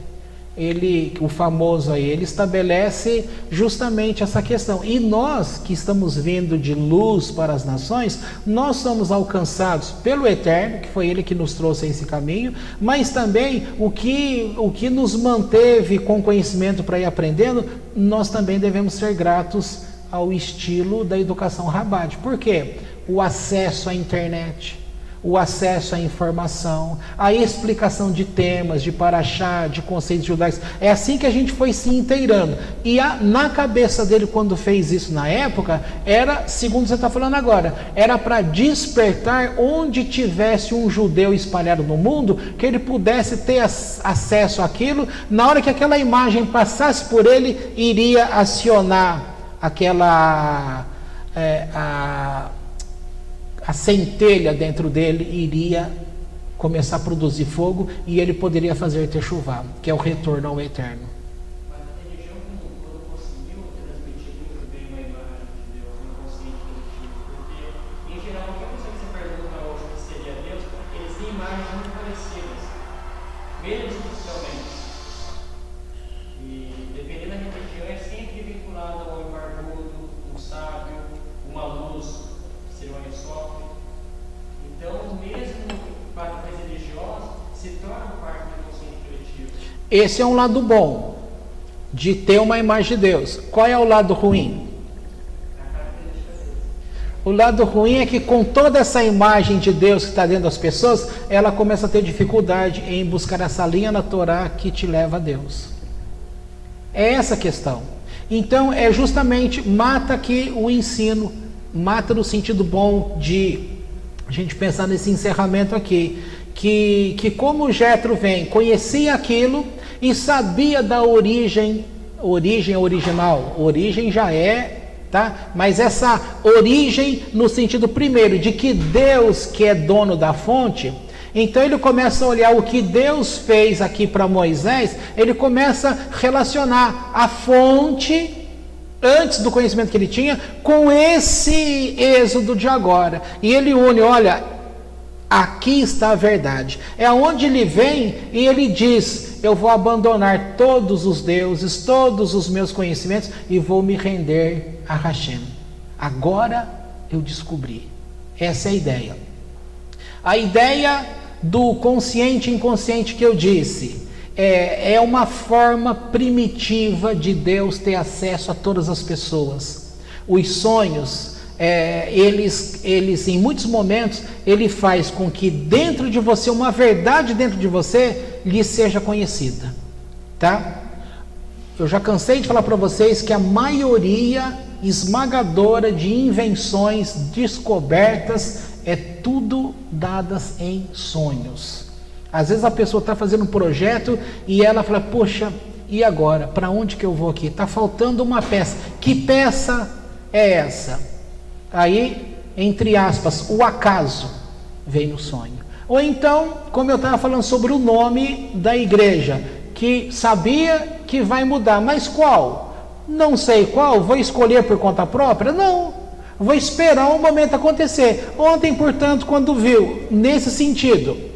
o famoso aí, ele estabelece justamente essa questão. E nós que estamos vindo de luz para as nações, nós somos alcançados pelo Eterno, que foi Ele que nos trouxe a esse caminho, mas também o que nos manteve com conhecimento para ir aprendendo, nós também devemos ser gratos ao estilo da educação rabádica. Por quê? O acesso à internet, o acesso à informação, a explicação de temas, de paraxá, de conceitos judaicos. É assim que a gente foi se inteirando. E na cabeça dele, quando fez isso na época, era, segundo você está falando agora, era para despertar onde tivesse um judeu espalhado no mundo, que ele pudesse ter acesso àquilo. Na hora que aquela imagem passasse por ele, iria acionar aquela... a centelha dentro dele iria começar a produzir fogo e ele poderia fazer techuvá, que é o retorno ao Eterno. Mas a religião como um todo conseguiu transmitir muito bem uma imagem de Deus, um consciente coletivo, porque, em geral, qualquer pessoa que você pergunta hoje o que seria Deus, eles têm imagens muito parecidas, mesmo artificialmente. E, dependendo da religião, é sempre vinculado ao barbudo, um sábio, uma luz, ser um só. Então, mesmo para coisa religiosa, se torna parte do consciente coletivo. Esse é um lado bom de ter uma imagem de Deus. Qual é o lado ruim? A característica dele. O lado ruim é que com toda essa imagem de Deus que está dentro das pessoas, ela começa a ter dificuldade em buscar essa linha na Torá que te leva a Deus. É essa a questão. Então, é justamente, mata aqui o ensino, mata no sentido bom de a gente pensar nesse encerramento aqui, que como Jetro vem, conhecia aquilo e sabia da origem original, origem já é, tá? Mas essa origem no sentido primeiro, de que Deus que é dono da fonte, então ele começa a olhar o que Deus fez aqui para Moisés, ele começa a relacionar a fonte antes do conhecimento que ele tinha, com esse êxodo de agora. E ele une, olha, aqui está a verdade. É onde ele vem e ele diz, eu vou abandonar todos os deuses, todos os meus conhecimentos e vou me render a Hashem. Agora eu descobri. Essa é a ideia. A ideia do consciente e inconsciente que eu disse, é uma forma primitiva de Deus ter acesso a todas as pessoas. Os sonhos, eles em muitos momentos, ele faz com que dentro de você, uma verdade dentro de você, lhe seja conhecida. Tá? Eu já cansei de falar para vocês que a maioria esmagadora de invenções, descobertas, é tudo dadas em sonhos. Às vezes a pessoa está fazendo um projeto e ela fala, poxa, e agora? Para onde que eu vou aqui? Está faltando uma peça. Que peça é essa? Aí, entre aspas, o acaso vem no sonho. Ou então, como eu estava falando sobre o nome da igreja, que sabia que vai mudar, mas qual? Não sei qual, vou escolher por conta própria? Não, vou esperar o momento acontecer. Ontem, portanto, quando viu, nesse sentido,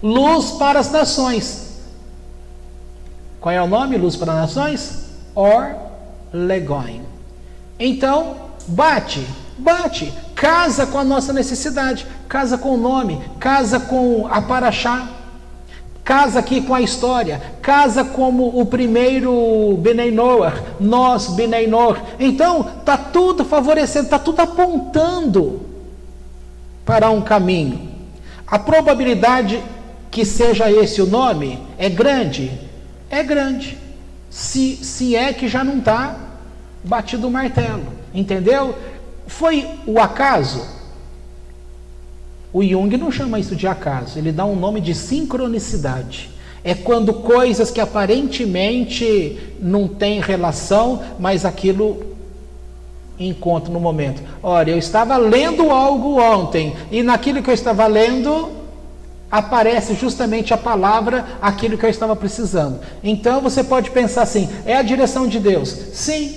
Luz para as Nações. Qual é o nome? Luz para as Nações? Or Legoim. Então, bate, casa com a nossa necessidade, casa com o nome, casa com a paraxá, casa aqui com a história, casa como o primeiro Benei Noach, nós Benei Noach. Então, está tudo favorecendo, está tudo apontando para um caminho. A probabilidade que seja esse o nome é grande? É grande. Se é que já não está batido o martelo, entendeu? Foi o acaso? O Jung não chama isso de acaso, ele dá um nome de sincronicidade. É quando coisas que aparentemente não têm relação, mas aquilo encontra no momento. Olha, eu estava lendo algo ontem, e naquilo que eu estava lendo aparece justamente a palavra, aquilo que eu estava precisando. Então você pode pensar assim, é a direção de Deus? Sim.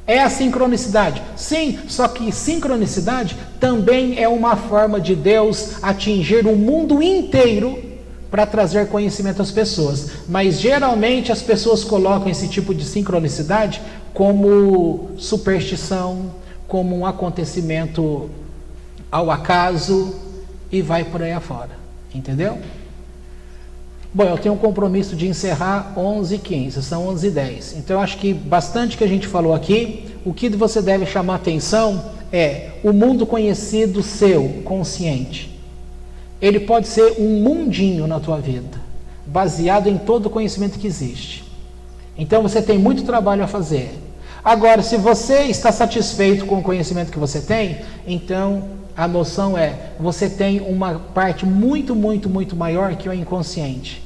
É a sincronicidade? Sim, só que sincronicidade também é uma forma de Deus atingir o mundo inteiro para trazer conhecimento às pessoas. Mas geralmente as pessoas colocam esse tipo de sincronicidade como superstição, como um acontecimento ao acaso e vai por aí afora. Entendeu? Bom, eu tenho um compromisso de encerrar 11h15, são 11h10. Então eu acho que bastante que a gente falou aqui. O que você deve chamar atenção é o mundo conhecido seu, consciente. Ele pode ser um mundinho na tua vida, baseado em todo o conhecimento que existe. Então você tem muito trabalho a fazer. Agora, se você está satisfeito com o conhecimento que você tem, então a noção é, você tem uma parte muito, muito, muito maior que o inconsciente,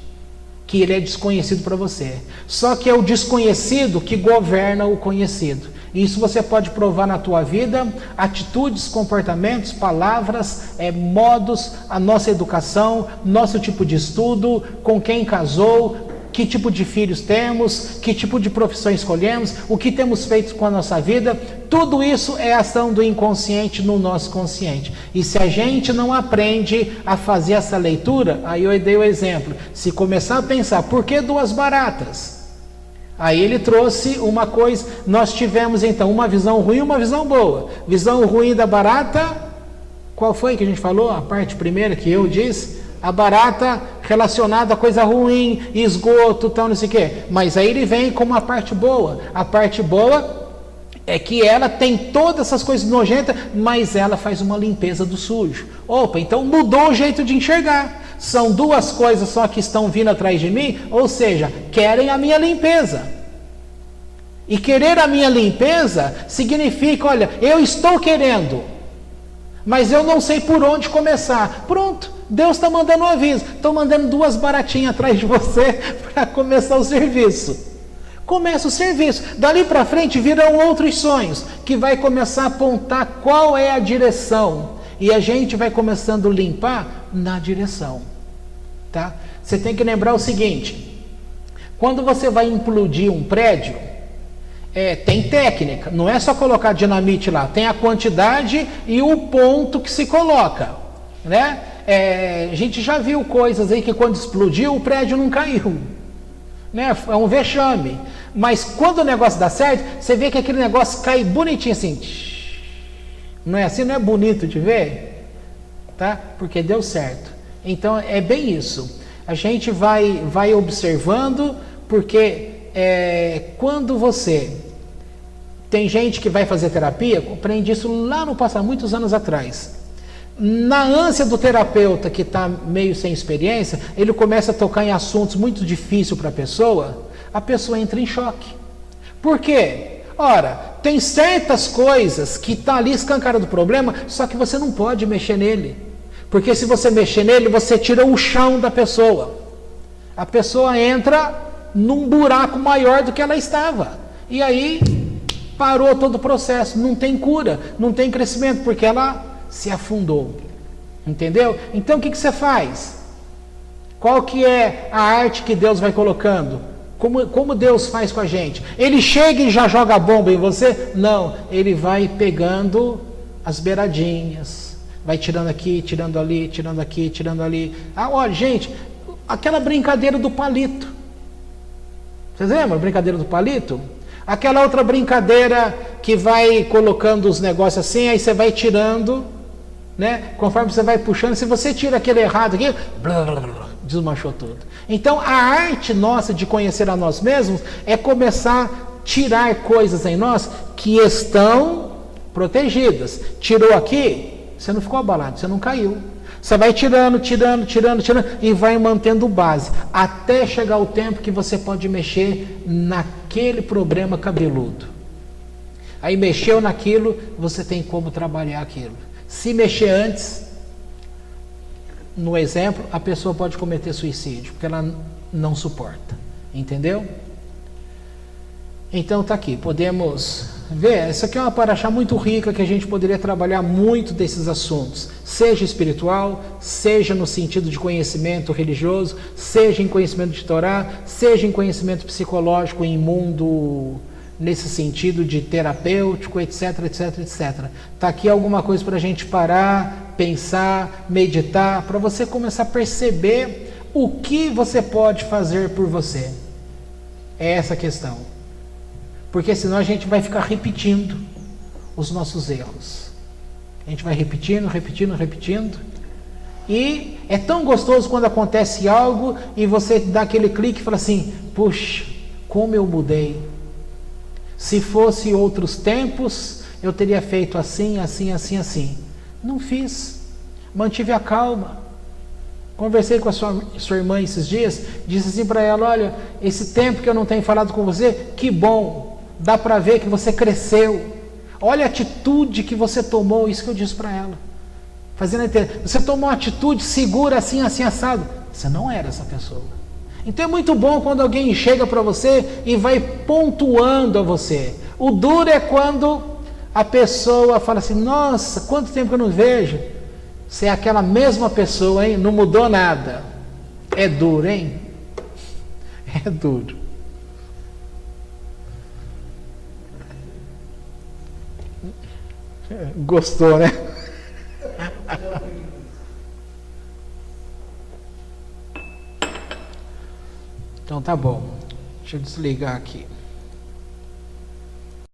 que ele é desconhecido para você. Só que é o desconhecido que governa o conhecido. Isso você pode provar na tua vida, atitudes, comportamentos, palavras, modos, a nossa educação, nosso tipo de estudo, com quem casou, que tipo de filhos temos, que tipo de profissão escolhemos, o que temos feito com a nossa vida. Tudo isso é ação do inconsciente no nosso consciente. E se a gente não aprende a fazer essa leitura, aí eu dei o exemplo, se começar a pensar, por que 2 baratas? Aí ele trouxe uma coisa, nós tivemos então uma visão ruim e uma visão boa. Visão ruim da barata, qual foi que a gente falou? A parte primeira que eu disse, a barata relacionada a coisa ruim, esgoto, tal, não sei o quê. Mas aí ele vem com uma parte boa. A parte boa é que ela tem todas essas coisas nojentas, mas ela faz uma limpeza do sujo. Opa, então mudou o jeito de enxergar. São 2 coisas só que estão vindo atrás de mim, ou seja, querem a minha limpeza. E querer a minha limpeza significa, olha, eu estou querendo, mas eu não sei por onde começar. Pronto, Deus está mandando um aviso. Estou mandando 2 baratinhas atrás de você para começar o serviço. Começa o serviço. Dali para frente virão outros sonhos, que vai começar a apontar qual é a direção. E a gente vai começando a limpar na direção. Tá? Você tem que lembrar o seguinte, quando você vai implodir um prédio, tem técnica, não é só colocar dinamite lá, tem a quantidade e o ponto que se coloca, né? A gente já viu coisas aí que quando explodiu o prédio não caiu, né? É um vexame, mas quando o negócio dá certo, você vê que aquele negócio cai bonitinho assim, não é assim? Não é bonito de ver? Tá? Porque deu certo. Então é bem isso, a gente vai observando, porque quando você tem gente que vai fazer terapia, eu aprendi isso lá no passado, muitos anos atrás, na ânsia do terapeuta que está meio sem experiência, ele começa a tocar em assuntos muito difíceis para a pessoa entra em choque. Por quê? Ora, tem certas coisas que estão ali escancaradas do problema, só que você não pode mexer nele. Porque se você mexer nele, você tira o chão da pessoa. A pessoa entra num buraco maior do que ela estava. E aí parou todo o processo. Não tem cura, não tem crescimento, porque ela se afundou. Entendeu? Então o que você faz? Qual que é a arte que Deus vai colocando? Como Deus faz com a gente? Ele chega e já joga a bomba em você? Não, ele vai pegando as beiradinhas. Vai tirando aqui, tirando ali, tirando aqui, tirando ali. Olha, gente, aquela brincadeira do palito. Vocês lembram a brincadeira do palito? Aquela outra brincadeira que vai colocando os negócios assim, aí você vai tirando, né? Conforme você vai puxando, se você tira aquele errado aqui, blá, blá, blá, desmanchou tudo. Então, a arte nossa de conhecer a nós mesmos é começar a tirar coisas em nós que estão protegidas. Tirou aqui, você não ficou abalado, você não caiu. Você vai tirando e vai mantendo base, até chegar o tempo que você pode mexer naquele problema cabeludo. Aí mexeu naquilo, você tem como trabalhar aquilo. Se mexer antes, no exemplo, a pessoa pode cometer suicídio, porque ela não suporta. Entendeu? Então tá aqui, podemos ver, essa aqui é uma paraxá muito rica que a gente poderia trabalhar muito desses assuntos, seja espiritual, seja no sentido de conhecimento religioso, seja em conhecimento de Torá, seja em conhecimento psicológico, em mundo nesse sentido de terapêutico, etc, etc, etc. Tá aqui alguma coisa para a gente parar, pensar, meditar, para você começar a perceber o que você pode fazer por você? É essa a questão. Porque senão a gente vai ficar repetindo os nossos erros. A gente vai repetindo, repetindo, repetindo. E é tão gostoso quando acontece algo e você dá aquele clique e fala assim: puxa, como eu mudei. Se fosse outros tempos, eu teria feito assim, assim, assim, assim. Não fiz. Mantive a calma. Conversei com a sua irmã esses dias, disse assim para ela: olha, esse tempo que eu não tenho falado com você, que bom, dá para ver que você cresceu. Olha a atitude que você tomou, isso que eu disse para ela. Fazendo entender, você tomou uma atitude segura assim, assim, assado. Você não era essa pessoa. Então é muito bom quando alguém chega para você e vai pontuando a você. O duro é quando a pessoa fala assim: nossa, quanto tempo que eu não vejo. Você é aquela mesma pessoa, hein? Não mudou nada. É duro, hein? É duro. Gostou, né? Então tá bom. Deixa eu desligar aqui.